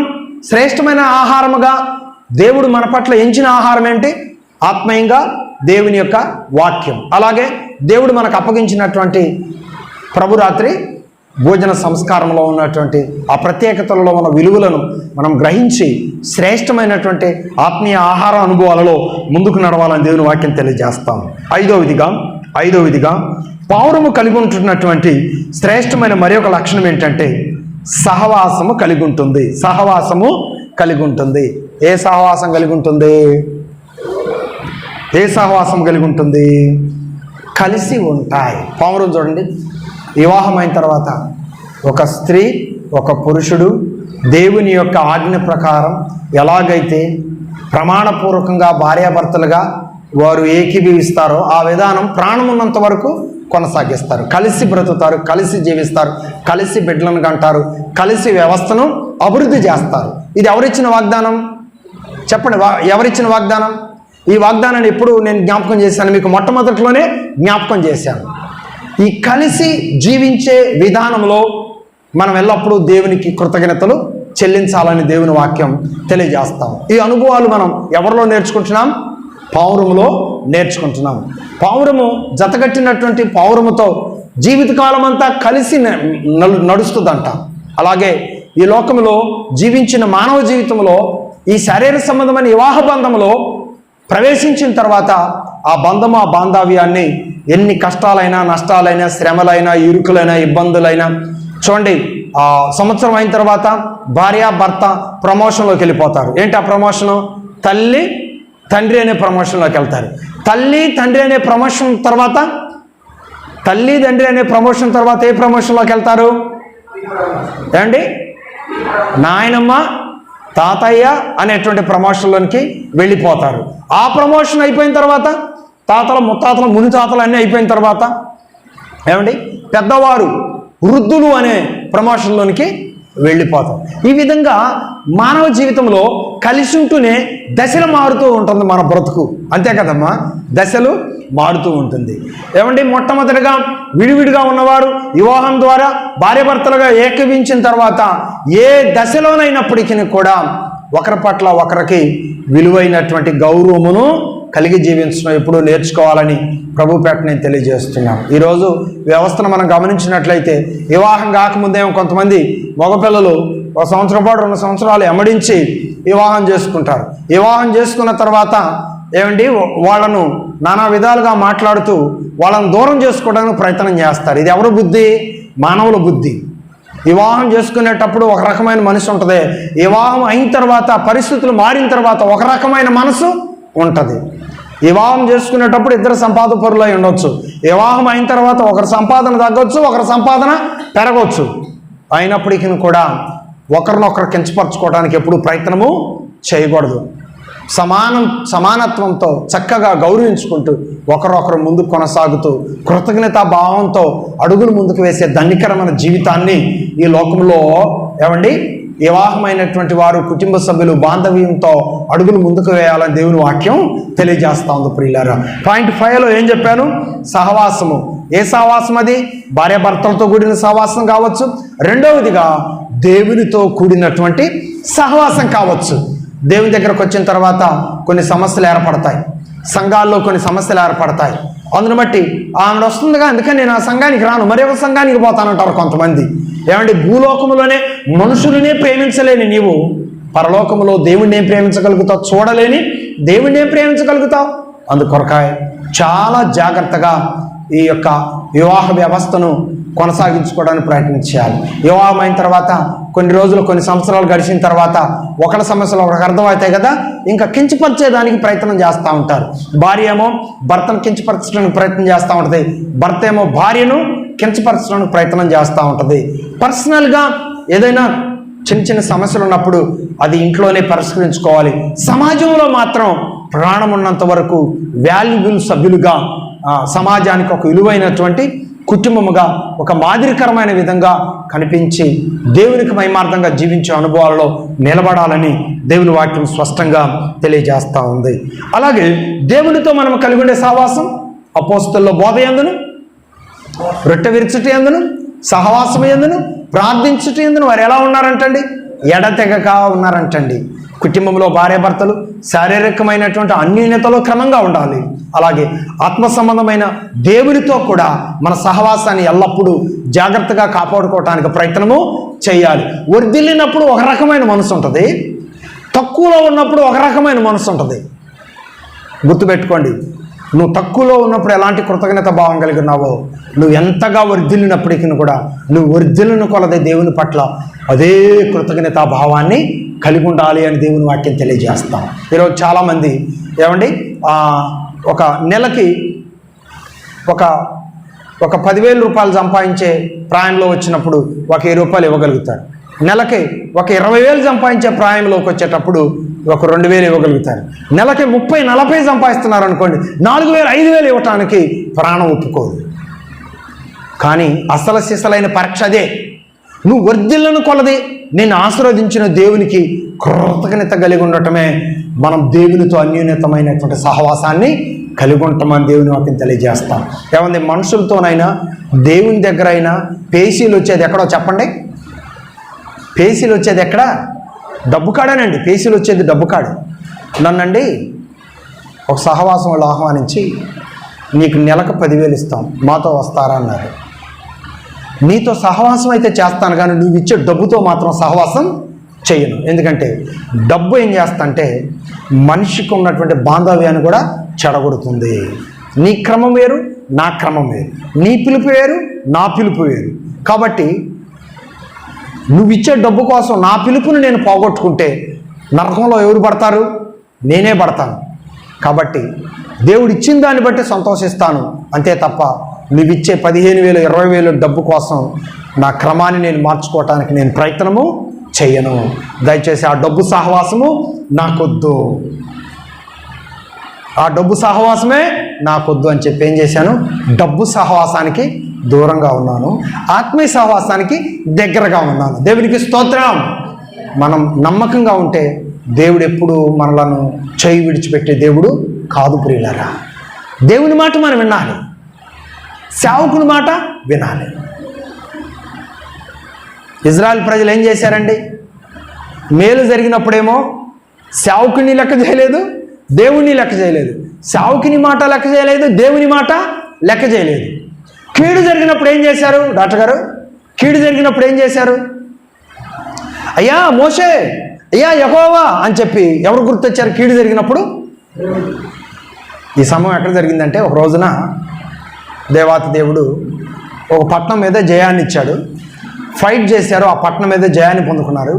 శ్రేష్టమైన ఆహారముగా దేవుడు మన పట్ల ఎంచిన ఆహారం ఏంటి? ఆత్మీయంగా దేవుని యొక్క వాక్యం. అలాగే దేవుడు మనకు అప్పగించినటువంటి ప్రభురాత్రి భోజన సంస్కారంలో ఉన్నటువంటి ఆ ప్రత్యేకతలలో ఉన్న విలువలను మనం గ్రహించి శ్రేష్టమైనటువంటి ఆత్మీయ ఆహార అనుభవాలలో ముందుకు నడవాలని దేవుని వాక్యం తెలియజేస్తాం. ఐదవదిగా పావురము కలిగి ఉంటున్నటువంటి శ్రేష్టమైన మరి ఒక లక్షణం ఏంటంటే సహవాసము కలిగి ఉంటుంది. సహవాసము కలిగి ఉంటుంది. ఏ సహవాసం కలిగి ఉంటుంది? ఏ సహవాసం కలిగి ఉంటుంది? కలిసి ఉంటాయి. పావురం చూడండి, వివాహమైన తర్వాత ఒక స్త్రీ ఒక పురుషుడు దేవుని యొక్క ఆజ్ఞ ప్రకారం ఎలాగైతే ప్రమాణపూర్వకంగా భార్యాభర్తలుగా వారు ఏకీభవిస్తారో ఆ విధానం ప్రాణం ఉన్నంత వరకు కొనసాగిస్తారు. కలిసి బ్రతుకుతారు, కలిసి జీవిస్తారు, కలిసి బిడ్డలను కంటారు, కలిసి వ్యవస్థను అభివృద్ధి చేస్తారు. ఇది ఎవరిచ్చిన వాగ్దానం? చెప్పండి, ఎవరిచ్చిన వాగ్దానం? ఈ వాగ్దానాన్ని ఎప్పుడు నేను జ్ఞాపకం చేశాను? మీకు మొట్టమొదటిలోనే జ్ఞాపకం చేశాను. ఈ కలిసి జీవించే విధానంలో మనం ఎల్లప్పుడూ దేవునికి కృతజ్ఞతలు చెల్లించాలని దేవుని వాక్యం తెలియజేస్తాం. ఈ అనుభవాలు మనం ఎవరిలో నేర్చుకుంటున్నాం? పావురములో నేర్చుకుంటున్నాం. పావురము జతగట్టినటువంటి పావురముతో జీవితకాలం అంతా కలిసి నడుస్తుందంట. అలాగే ఈ లోకంలో జీవించిన మానవ జీవితంలో ఈ శరీర సంబంధమైన వివాహ బంధంలో ప్రవేశించిన తర్వాత ఆ బంధము, ఆ బాంధవ్యాన్ని ఎన్ని కష్టాలైనా, నష్టాలైనా, శ్రమలైనా, ఇరుకులైనా, ఇబ్బందులైనా చూడండి, సంవత్సరం అయిన తర్వాత భార్య భర్త ప్రమోషన్లోకి వెళ్ళిపోతారు. ఏంటి ఆ ప్రమోషను? తల్లి తండ్రి అనే ప్రమోషన్లోకి వెళ్తారు. తల్లి తండ్రి అనే ప్రమోషన్ తర్వాత ఏ ప్రమోషన్లోకి వెళ్తారు? ఏమండి? నాయనమ్మ తాతయ్య అనేటువంటి ప్రమోషన్లోనికి వెళ్ళిపోతారు. ఆ ప్రమోషన్ అయిపోయిన తర్వాత తాతల ముత్తాతల ముని తాతలు అన్నీ అయిపోయిన తర్వాత ఏమండి పెద్దవారు వృద్ధులు అనే ప్రమోషన్లోనికి వెళ్ళిపోతాం. ఈ విధంగా మానవ జీవితంలో కలిసి ఉంటూనే దశలు మారుతూ ఉంటుంది మన బ్రతుకు. అంతే కదమ్మా, దశలు మారుతూ ఉంటుంది. ఏమండి, మొట్టమొదటిగా విడివిడిగా ఉన్నవారు వివాహం ద్వారా భార్యాభర్తలుగా ఏకీవించిన తర్వాత ఏ దశలోనైనప్పటికీ కూడా ఒకరి పట్ల ఒకరికి విలువైనటువంటి గౌరవమును కలిగి జీవించడం ఎప్పుడూ నేర్చుకోవాలని ప్రభుపేట నేను తెలియజేస్తున్నాను. ఈరోజు వ్యవస్థను మనం గమనించినట్లయితే వివాహం కాకముందేమో కొంతమంది మగపిల్లలు 1 సంవత్సరం పాటు 2 సంవత్సరాలు ఎమడించి వివాహం చేసుకుంటారు. వివాహం చేసుకున్న తర్వాత ఏమండి వాళ్ళను నానా విధాలుగా మాట్లాడుతూ వాళ్ళని దూరం చేసుకోవడానికి ప్రయత్నం చేస్తారు. ఇది ఎవరి బుద్ధి? మానవుల బుద్ధి. వివాహం చేసుకునేటప్పుడు ఒక రకమైన మనసు ఉంటుంది. వివాహం అయిన తర్వాత పరిస్థితులు మారిన తర్వాత ఒక రకమైన మనసు ఉంటుంది. వివాహం చేసుకునేటప్పుడు ఇద్దరు సంపాదన పరులు అయి ఉండొచ్చు. వివాహం అయిన తర్వాత ఒకరి సంపాదన తగ్గొచ్చు, ఒకరి సంపాదన పెరగవచ్చు. అయినప్పటికీ కూడా ఒకరినొకరు కించపరచుకోవడానికి ఎప్పుడు ప్రయత్నము చేయకూడదు. సమానత్వంతో చక్కగా గౌరవించుకుంటూ ఒకరొకరు ముందుకు కొనసాగుతూ కృతజ్ఞతా భావంతో అడుగులు ముందుకు వేసే ధన్యకరమైన జీవితాన్ని ఈ లోకంలో ఏమండి వివాహమైనటువంటి వారు కుటుంబ సభ్యులు బాంధవ్యంతో అడుగులు ముందుకు వేయాలని దేవుని వాక్యం తెలియజేస్తా ఉంది. ప్రియులారా, పాయింట్ 5లో ఏం చెప్పాను? సహవాసము. ఏ సహవాసం అది? భార్యాభర్తలతో కూడిన సహవాసం కావచ్చు. రెండవదిగా దేవునితో కూడినటువంటి సహవాసం కావచ్చు. దేవుని దగ్గరకు వచ్చిన తర్వాత కొన్ని సమస్యలు ఏర్పడతాయి, సంఘాల్లో కొన్ని సమస్యలు ఏర్పడతాయి. అందును బట్టి ఆమె వస్తుందిగా, అందుకని నేను ఆ సంఘానికి రాను, మరి ఒక సంఘానికి పోతానంటారు కొంతమంది. ఏమంటే భూలోకములోనే మనుషులనే ప్రేమించలేని నీవు పరలోకములో దేవుణ్ణి ఏం ప్రేమించగలుగుతావు? చూడలేని దేవుణ్ణి ఏం ప్రేమించగలుగుతావు? అందుకొరకాయ చాలా జాగ్రత్తగా ఈ యొక్క వివాహ వ్యవస్థను కొనసాగించుకోవడానికి ప్రయత్నించాలి. వివాహం అయిన తర్వాత కొన్ని రోజులు, కొన్ని సంవత్సరాలు గడిచిన తర్వాత ఒకరి సమస్యలు ఒకరికి అర్థమవుతాయి కదా, ఇంకా కించపరిచేదానికి ప్రయత్నం చేస్తూ ఉంటారు. భార్య ఏమో భర్తను కించపరచడానికి ప్రయత్నం చేస్తూ ఉంటుంది, భర్త ఏమో భార్యను కించపరచడానికి ప్రయత్నం చేస్తూ ఉంటుంది. పర్సనల్గా ఏదైనా చిన్న చిన్న సమస్యలు ఉన్నప్పుడు అది ఇంట్లోనే పరిష్కరించుకోవాలి. సమాజంలో మాత్రం ప్రాణం ఉన్నంత వరకు వాల్యుబుల్ సభ్యులుగా, సమాజానికి ఒక విలువైనటువంటి కుటుంబముగా, ఒక మాదిరికరమైన విధంగా కనిపించి దేవునికి మహిమార్థంగా జీవించే అనుభవాలలో నిలబడాలని దేవుని వాక్యం స్పష్టంగా తెలియజేస్తూ ఉంది. అలాగే దేవునితో మనం కలిగి ఉండే సహవాసం, అపోస్తలుల బోధ యందును, రొట్టె విరుచుట యందును, సహవాసం యందును, ప్రార్థించుట యందును వారు ఎలా ఉన్నారంటండి? ఎడతెగక ఉన్నారంటండి. కుటుంబంలో భార్యాభర్తలు శారీరకమైనటువంటి అన్యోన్యతలో క్రమంగా ఉండాలి. అలాగే ఆత్మ సంబంధమైన దేవునితో కూడా మన సహవాసాన్ని ఎల్లప్పుడూ జాగ్రత్తగా కాపాడుకోవటానికి ప్రయత్నము చేయాలి. వర్ధిల్లినప్పుడు ఒక రకమైన మనసు ఉంటుంది, తక్కువలో ఉన్నప్పుడు ఒక రకమైన మనసు ఉంటుంది. గుర్తుపెట్టుకోండి, నువ్వు తక్కువలో ఉన్నప్పుడు ఎలాంటి కృతజ్ఞత భావం కలిగి ఉన్నావో, నువ్వు ఎంతగా వర్ధిల్లినప్పటికీ కూడా నువ్వు వర్ధిల్లిన కొలది దేవుని పట్ల అదే కృతజ్ఞతా భావాన్ని కలిగి ఉండాలి అని దేవుని వాక్యం తెలియజేస్తాం. ఈరోజు చాలామంది ఏమండి, ఒక నెలకి ఒక 10,000 రూపాయలు సంపాదించే ప్రాయంలో వచ్చినప్పుడు ఒక 1000 రూపాయలు ఇవ్వగలుగుతారు. నెలకి ఒక 20,000 సంపాదించే ప్రాయంలోకి వచ్చేటప్పుడు ఒక 2,000 ఇవ్వగలుగుతారు. నెలకి 30-40 సంపాదిస్తున్నారు అనుకోండి, 4,000 5,000 ఇవ్వటానికి ప్రాణం ఒప్పుకోదు. కానీ అసలు సిసలైన పరీక్ష అదే. నువ్వు వర్ధిల్లను కొలది నేను ఆశీర్వదించిన దేవునికి కృతజ్ఞత కలిగి ఉండటమే మనం దేవునితో అన్యోన్యతమైనటువంటి సహవాసాన్ని కలిగి ఉంటామని దేవుని వాక్యం తెలియజేస్తాం. ఏమంది, మనుషులతోనైనా దేవుని దగ్గర అయినా పేసీలు వచ్చేది ఎక్కడో చెప్పండి? పేసీలు వచ్చేది ఎక్కడ? డబ్బు కాడేనండి. పేసీలు వచ్చేది డబ్బు కాడు. నన్నండి ఒక సహవాసం వాళ్ళు ఆహ్వానించి, నీకు నెలకు 10,000 ఇస్తాం, మాతో వస్తారా అన్నారు. నీతో సహవాసం అయితే చేస్తాను, కానీ నువ్వు ఇచ్చే డబ్బుతో మాత్రం సహవాసం చేయను. ఎందుకంటే డబ్బు ఏం చేస్తంటే మనిషికి ఉన్నటువంటి బాంధవ్యాన్ని కూడా చెడగొడుతుంది. నీ క్రమం వేరు, నా క్రమం వేరు, నీ పిలుపు వేరు, నా పిలుపు వేరు. కాబట్టి నువ్వు ఇచ్చే డబ్బు కోసం నా పిలుపుని నేను పోగొట్టుకుంటే నరకంలో ఎవరు పడతారు? నేనే పడతాను. కాబట్టి దేవుడు ఇచ్చిన దాన్ని బట్టి సంతోషిస్తాను అంతే తప్ప నువ్వు ఇచ్చే 15,000 20,000 డబ్బు కోసం నా క్రమాన్ని నేను మార్చుకోవటానికి నేను ప్రయత్నము చేయను. దయచేసి ఆ డబ్బు సహవాసము నాకొద్దు, ఆ డబ్బు సహవాసమే నాకొద్దు అని చెప్పి ఏం చేశాను? డబ్బు సహవాసానికి దూరంగా ఉన్నాను, ఆత్మీయ సహవాసానికి దగ్గరగా ఉన్నాను. దేవునికి స్తోత్రం. మనం నమ్మకంగా ఉంటే దేవుడు ఎప్పుడు మనలను చేయి విడిచిపెట్టే దేవుడు కాదు ప్రియులారా. దేవుని మాట మనం వినాలి, సేవకుని మాట వినాలి. ఇజ్రాయెల్ ప్రజలు ఏం చేశారండి? మేలు జరిగినప్పుడేమో సేవకుని లెక్క చేయలేదు, దేవుని లెక్క చేయలేదు. సేవకుని మాట లెక్క చేయలేదు, దేవుని మాట లెక్క చేయలేదు. కీడు జరిగినప్పుడు ఏం చేశారు డాక్టర్ గారు? కీడు జరిగినప్పుడు ఏం చేశారు? అయ్యా మోషే, అయ్యా యెహోవా అని చెప్పి ఎవరు గుర్తొచ్చారు కీడు జరిగినప్పుడు? ఈ సంభవం ఎక్కడ జరిగిందంటే, ఒక రోజున దేవాతి దేవుడు ఒక పట్టణం మీద జయాన్ని ఇచ్చాడు. ఫైట్ చేశారు, ఆ పట్టణం మీద జయాన్ని పొందుకున్నారు.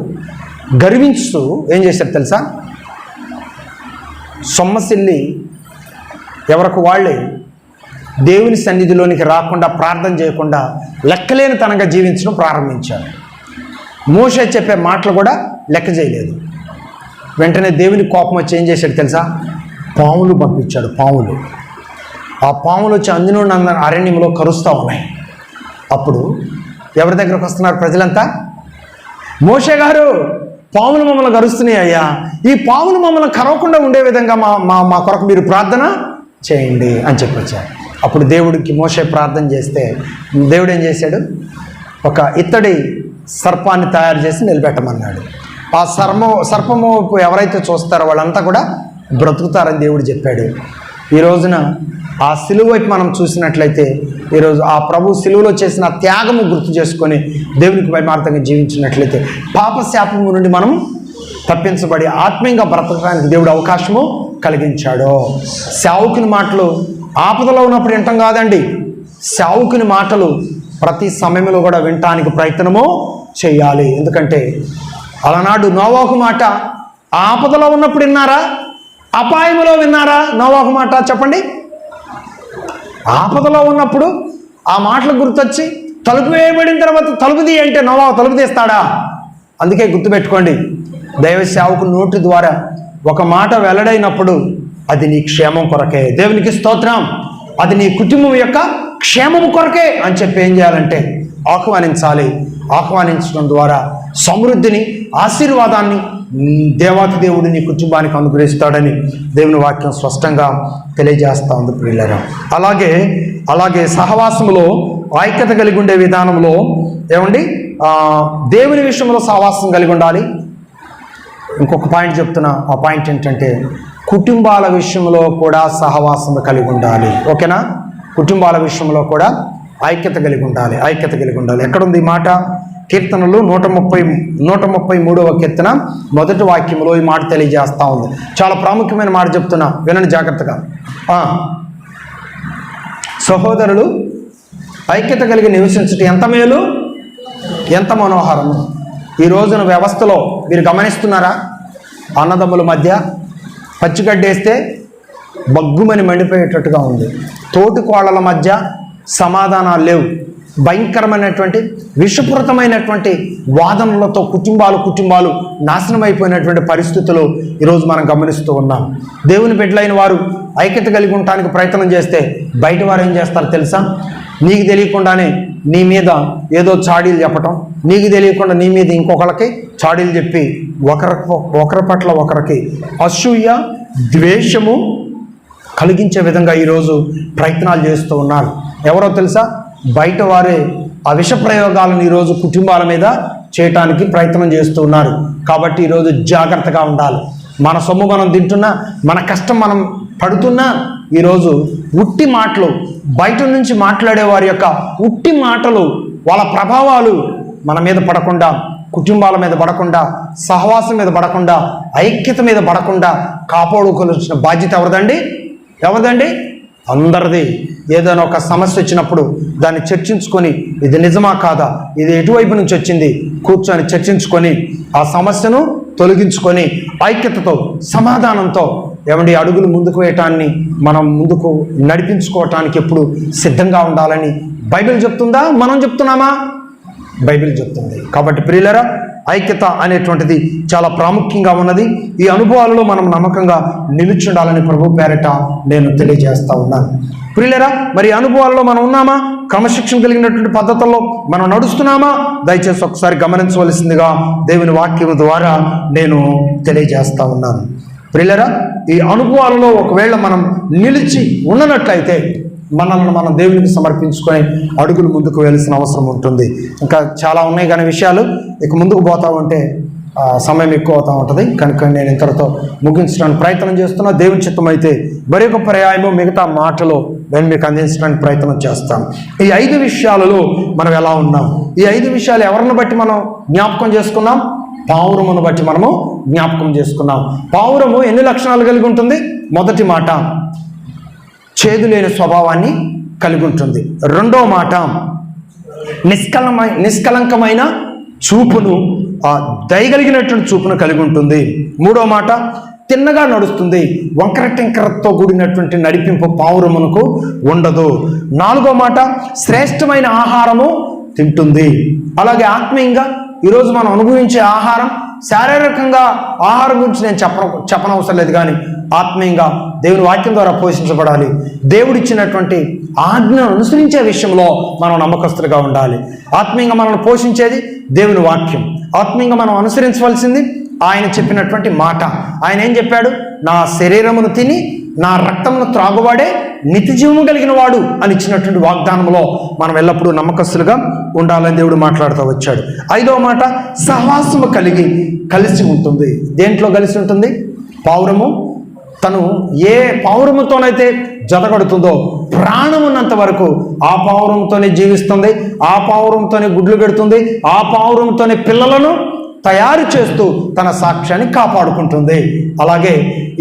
గర్వించుతూ ఏం చేశారు తెలుసా? సొమ్మసిల్లి ఎవరికి వాళ్ళే దేవుని సన్నిధిలోనికి రాకుండా, ప్రార్థన చేయకుండా లెక్కలేని తనంగా జీవించడం ప్రారంభించారు. మోషే చెప్పే మాటలు కూడా లెక్క చేయలేదు. వెంటనే దేవుని కోపం వచ్చి ఏం చేశాడు తెలుసా? పాములు పంపించాడు. పాములు, ఆ పాములు వచ్చి అందులో అరణ్యంలో కరుస్తూ ఉన్నాయి. అప్పుడు ఎవరి దగ్గరకు వస్తున్నారు ప్రజలంతా? మోషే గారు, పాములు మమ్మల్ని కరుస్తున్నాయి అయ్యా, ఈ పాములు మమ్మల్ని కరవకుండా ఉండే విధంగా మా కొరకు మీరు ప్రార్థన చేయండి అని చెప్పొచ్చారు. అప్పుడు దేవుడికి మోషే ప్రార్థన చేస్తే దేవుడు ఏం చేశాడు? ఒక ఇత్తడి సర్పాన్ని తయారు చేసి నిలబెట్టమన్నాడు. ఆ సర్పము ఎవరైతే చూస్తారో వాళ్ళంతా కూడా బ్రతుకుతారని దేవుడు చెప్పాడు. ఈ రోజున ఆ సిలువ వైపు మనం చూసినట్లయితే, ఈరోజు ఆ ప్రభు సిలువలో చేసిన త్యాగము గుర్తు చేసుకొని దేవునికి మహిమార్థంగా జీవించినట్లయితే పాప శాపము నుండి మనం తప్పించబడి ఆత్మీయంగా బ్రతకడానికి దేవుడు అవకాశము కలిగించాడు. సేవకుని మాటలు ఆపదలో ఉన్నప్పుడు వింటాం కాదండి, సేవకుని మాటలు ప్రతి సమయంలో కూడా వినటానికి ప్రయత్నము చేయాలి. ఎందుకంటే అలనాడు నోవాహు మాట ఆపదలో ఉన్నప్పుడు విన్నారా, అపాయములో విన్నారా? నోవాహు మాట చెప్పండి. ఆపదలో ఉన్నప్పుడు ఆ మాటలు గుర్తొచ్చి తలుపు వేయబడిన తర్వాత తలుపు తీ అంటే నోవాహు తలుపు తీస్తాడా? అందుకే గుర్తుపెట్టుకోండి, దైవ సేవకు నోటి ద్వారా ఒక మాట వెల్లడైనప్పుడు అది నీ క్షేమం కొరకే. దేవునికి స్తోత్రం. అది నీ కుటుంబం యొక్క క్షేమం కొరకే అని చెప్పి ఏం చేయాలంటే ఆహ్వానించాలి. ఆహ్వానించడం ద్వారా సమృద్ధిని, ఆశీర్వాదాన్ని దేవాతి దేవుడు నీ కుటుంబానికి అనుగ్రహిస్తాడని దేవుని వాక్యం స్పష్టంగా తెలియజేస్తా ఉంది ప్రియులారా. అలాగే సహవాసములో ఐక్యత కలిగి ఉండే విధానంలో ఏమండి, దేవుని విషయంలో సహవాసం కలిగి ఉండాలి. ఇంకొక పాయింట్ చెప్తున్నా, ఆ పాయింట్ ఏంటంటే కుటుంబాల విషయంలో కూడా సహవాసం కలిగి ఉండాలి. ఓకేనా? కుటుంబాల విషయంలో కూడా ఐక్యత కలిగి ఉండాలి. ఎక్కడుంది ఈ మాట? కీర్తనలు 133వ కీర్తన మొదటి వాక్యంలో ఈ మాట తెలియజేస్తా ఉంది. చాలా ప్రాముఖ్యమైన మాట చెప్తున్నా, వినండి జాగ్రత్తగా. సహోదరులు ఐక్యత కలిగి నివసించటం ఎంత మేలు, ఎంత మనోహరము. ఈ రోజున వ్యవస్థలో మీరు గమనిస్తున్నారా? అన్నదమ్ముల మధ్య పచ్చిగడ్డేస్తే బగ్గుమని మండిపోయేటట్టుగా ఉంది. తోటి కోళ్ళల మధ్య సమాధానాలు లేవు. భయంకరమైనటువంటి విషపూరితమైనటువంటి వాదనలతో కుటుంబాలు నాశనం అయిపోయినటువంటి పరిస్థితులు ఈరోజు మనం గమనిస్తూ ఉన్నాం. దేవుని బిడ్డలైన వారు ఐక్యత కలిగి ఉండటానికి ప్రయత్నం చేస్తే బయట వారు ఏం చేస్తారు తెలుసా? నీకు తెలియకుండానే నీ మీద ఏదో చాడీలు చెప్పటం, నీకు తెలియకుండా నీ మీద ఇంకొకరికి చాడీలు చెప్పి ఒకరి పట్ల ఒకరికి అసూయ, ద్వేషము కలిగించే విధంగా ఈరోజు ప్రయత్నాలు చేస్తూ ఉన్నారు. ఎవరో తెలుసా? బయట వారే ఆ విష ప్రయోగాలను ఈరోజు కుటుంబాల మీద చేయటానికి ప్రయత్నం చేస్తూ ఉన్నారు. కాబట్టి ఈరోజు జాగ్రత్తగా ఉండాలి. మన సొమ్ము మనం తింటున్నా, మన కష్టం మనం పడుతున్నా, ఈరోజు ఉట్టి మాటలు, బయట నుంచి మాట్లాడే వారి యొక్క ఉట్టి మాటలు, వాళ్ళ ప్రభావాలు మన మీద పడకుండా, కుటుంబాల మీద పడకుండా, సహవాసం మీద పడకుండా, ఐక్యత మీద పడకుండా కాపాడుకోవాల్సిన బాధ్యత ఎవరిదండి? అందరిది. ఏదైనా ఒక సమస్య వచ్చినప్పుడు దాన్ని చర్చించుకొని ఇది నిజమా కాదా, ఇది ఎటువైపు నుంచి వచ్చింది, కూర్చొని చర్చించుకొని ఆ సమస్యను తొలగించుకొని ఐక్యతతో, సమాధానంతో అడుగులు ముందుకు వేయటాన్ని మనం ముందుకు నడిపించుకోవటానికి ఎప్పుడు సిద్ధంగా ఉండాలని బైబిల్ చెప్తుందా? మనం చెప్తున్నామా? బైబిల్ చెప్తుంది. కాబట్టి ప్రియులరా, ఐక్యత అనేటువంటిది చాలా ప్రాముఖ్యంగా ఉన్నది. ఈ అనుభవాలలో మనం నమ్మకంగా నిలుచుండాలని ప్రభు పేరట నేను తెలియజేస్తా ఉన్నాను. ప్రియులరా, మరి అనుభవాలలో మనం ఉన్నామా? క్రమశిక్షణ కలిగినటువంటి పద్ధతుల్లో మనం నడుస్తున్నామా? దయచేసి ఒకసారి గమనించవలసిందిగా దేవుని వాక్యం ద్వారా నేను తెలియజేస్తా ఉన్నాను. ప్రియులరా, ఈ అనుభవాలలో ఒకవేళ మనం నిలిచి ఉన్నట్లయితే మనల్ని మనం దేవునికి సమర్పించుకొని అడుగులు ముందుకు వేయాల్సిన అవసరం ఉంటుంది. ఇంకా చాలా ఉన్నాయి కానీ విషయాలు, ఇక ముందుకు పోతా ఉంటే సమయం ఎక్కువ అవుతూ ఉంటుంది. కనుక నేను ఇంతటితో ముగించడానికి ప్రయత్నం చేస్తున్నా. దేవుని చిత్తం అయితే మరొక పర్యాయము మిగతా మాటలో నేను మీకు అందించడానికి ప్రయత్నం చేస్తాను. ఈ 5 విషయాలలో మనం ఎలా ఉన్నాం? ఈ 5 విషయాలు ఎవరిని బట్టి మనం జ్ఞాపకం చేసుకున్నాం? పావురమును బట్టి మనము జ్ఞాపకం చేసుకున్నాం. పావురము ఎన్ని లక్షణాలు కలిగి ఉంటుంది? మొదటి మాట, చేదు లేని స్వభావాన్ని కలిగి ఉంటుంది. రెండో మాట, నిష్కలంకమైన చూపును, దయగలిగినటువంటి చూపును కలిగి ఉంటుంది. మూడో మాట, తిన్నగా నడుస్తుంది. వంకర టెంకరతో కూడినటువంటి నడిపింపు పావురమునకు ఉండదు. నాలుగో మాట, శ్రేష్టమైన ఆహారము తింటుంది. అలాగే ఆత్మీయంగా ఈరోజు మనం అనుభవించే ఆహారం, శారీరకంగా ఆహారం గురించి నేను చెప్పనవసరం లేదు, కానీ ఆత్మీయంగా దేవుని వాక్యం ద్వారా పోషించబడాలి. దేవుడిచ్చినటువంటి ఆజ్ఞను అనుసరించే విషయంలో మనం నమ్మకస్తులుగా ఉండాలి. ఆత్మీయంగా మనల్ని పోషించేది దేవుని వాక్యం. ఆత్మీయంగా మనం అనుసరించవలసింది ఆయన చెప్పినటువంటి మాట. ఆయన ఏం చెప్పాడు? నా శరీరమును తిని నా రక్తమును త్రాగువాడే నిత్య జీవము కలిగిన వాడు అని ఇచ్చినటువంటి వాగ్దానంలో మనం ఎల్లప్పుడూ నమ్మకస్తులుగా ఉండాలని దేవుడు మాట్లాడుతూ వచ్చాడు. ఐదవ మాట, సహవాసము కలిసి ఉంటుంది. దేంట్లో కలిసి ఉంటుంది? పావురము తను ఏ పావురముతోనైతే జతగడుతుందో ప్రాణం ఉన్నంత వరకు ఆ పావురంతోనే జీవిస్తుంది, ఆ పావురంతోనే గుడ్లు పెడుతుంది, ఆ పావురంతోనే పిల్లలను తయారు చేస్తూ తన సాక్ష్యాన్ని కాపాడుకుంటుంది. అలాగే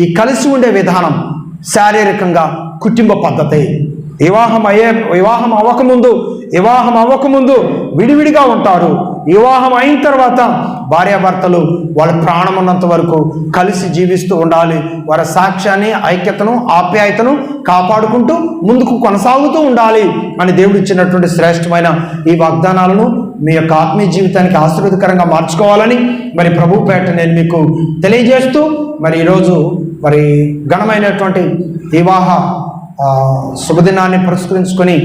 ఈ కలిసి ఉండే విధానం శారీరకంగా కుటుంబ పద్ధతి. వివాహం అవ్వకముందు విడివిడిగా ఉంటారు. వివాహం అయిన తర్వాత భార్యాభర్తలు వాళ్ళ ప్రాణం ఉన్నంత వరకు కలిసి జీవిస్తూ ఉండాలి. వారి సాక్ష్యాన్ని, ఐక్యతను, ఆప్యాయతను కాపాడుకుంటూ ముందుకు కొనసాగుతూ ఉండాలి అని దేవుడు ఇచ్చినటువంటి శ్రేష్టమైన ఈ వాగ్దానాలను మీ యొక్క ఆత్మీయ జీవితానికి ఆశీర్వాదకరంగా మార్చుకోవాలని మరి ప్రభు పేట నేను మీకు తెలియజేస్తూ మరి ఈరోజు మరి ఘనమైనటువంటి వివాహ శుభదినాన్ని పురస్కరించుకొని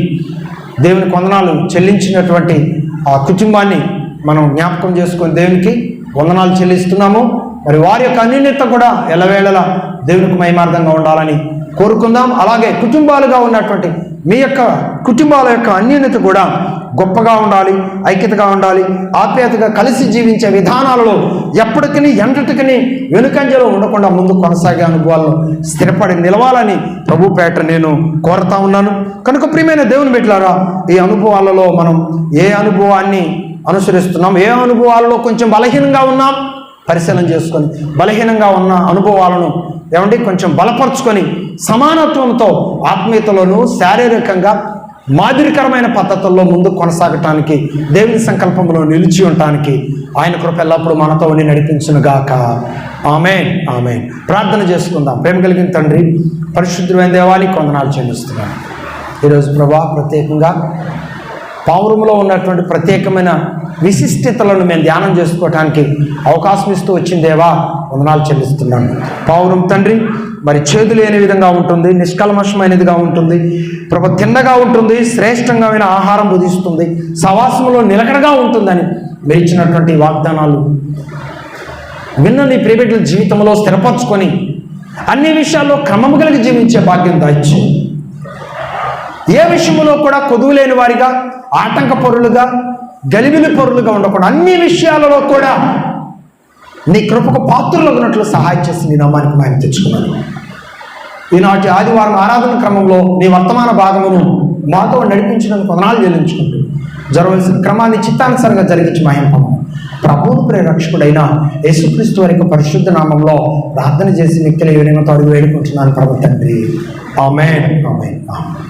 దేవునికి వందనాలు చెల్లించినటువంటి ఆ కుటుంబాన్ని మనం జ్ఞాపకం చేసుకొని దేవునికి వందనాలు చెల్లిస్తున్నాము. మరి వారి యొక్క అన్యోన్యత కూడా ఎల్లవేళలా దేవునికి మహిమార్థంగా ఉండాలని కోరుకుందాం. అలాగే కుటుంబాలుగా ఉన్నటువంటి మీ యొక్క కుటుంబాల యొక్క అన్యోన్యత కూడా గొప్పగా ఉండాలి, ఐక్యతగా ఉండాలి, ఆప్యాయతగా కలిసి జీవించే విధానాలలో ఎప్పటికీ ఎంతటికీ వెనుకంజలో ఉండకుండా ముందు కొనసాగే అనుభవాలను స్థిరపడి నిలవాలని ప్రభు పేట నేను కోరుతా ఉన్నాను. కనుక ప్రియమైన దేవుని బిడ్డలారా, ఈ అనుభవాలలో మనం ఏ అనుభవాన్ని అనుసరిస్తున్నాం, ఏ అనుభవాలలో కొంచెం బలహీనంగా ఉన్నాం పరిశీలన చేసుకొని బలహీనంగా ఉన్న అనుభవాలను కొంచెం బలపరుచుకొని సమానత్వంతో ఆత్మీయతలోనూ శారీరకంగా మాదిరికరమైన పద్ధతుల్లో ముందు కొనసాగటానికి దేవుని సంకల్పంలో నిలిచి ఉండటానికి ఆయన కృప ఎల్లప్పుడూ మనతో ఉండి నడిపించునుగాక. ఆమేన్, ఆమేన్. ప్రార్థన చేసుకుందాం. ప్రేమ కలిగిన తండ్రి, పరిశుద్ధమైన దేవానికి వందనాలు చెల్లిస్తున్నాను. ఈరోజు ప్రభా ప్రత్యేకంగా పావురంలో ఉన్నటువంటి ప్రత్యేకమైన విశిష్టతలను మేము ధ్యానం చేసుకోవటానికి అవకాశం ఇస్తూ వచ్చిన దేవా వందనాలు చెల్లిస్తున్నాను. పావురం తండ్రి మరి చేదు లేని విధంగా ఉంటుంది, నిష్కల్మషమైనదిగా ఉంటుంది, ప్రభు తిన్నగా ఉంటుంది, శ్రేష్టంగా ఆహారం బుధిస్తుంది, సవాసంలో నిలకడగా ఉంటుందని మీరు ఇచ్చినటువంటి వాగ్దానాలు విన్న నీ ప్రియబిడ్డల జీవితంలో స్థిరపరచుకొని అన్ని విషయాల్లో క్రమము కలిగి జీవించే భాగ్యం దాయిచ్చు. ఏ విషయంలో కూడా కొదువు లేని వారిగా, ఆటంక పరులుగా, గలిబిలి పరులుగా ఉండకుండా అన్ని విషయాలలో కూడా నీ కృపకు పాత్రలు ఉన్నట్లు సహాయం చేసి నీ నామానికి మహిమ తెచ్చుకున్నాను. ఈనాటి ఆదివారం ఆరాధన క్రమంలో నీ వర్తమాన భాగమును మాతో నడిపించడానికి వందనాలు చెల్లించుకుంటూ జరగవలసిన క్రమాన్ని చిత్తానుసారంగా జరిగించి మహిమ ప్రభువును ప్రేరక్షకుడైన యేసుక్రీస్తు వారి పరిశుద్ధ నామంలో ప్రార్థన చేసి మిక్కిలి వినయంతో అడుగు వేడుకుంటున్నాను ప్రభు తండ్రి. ఆమేన్, ఆమేన్, ఆమేన్.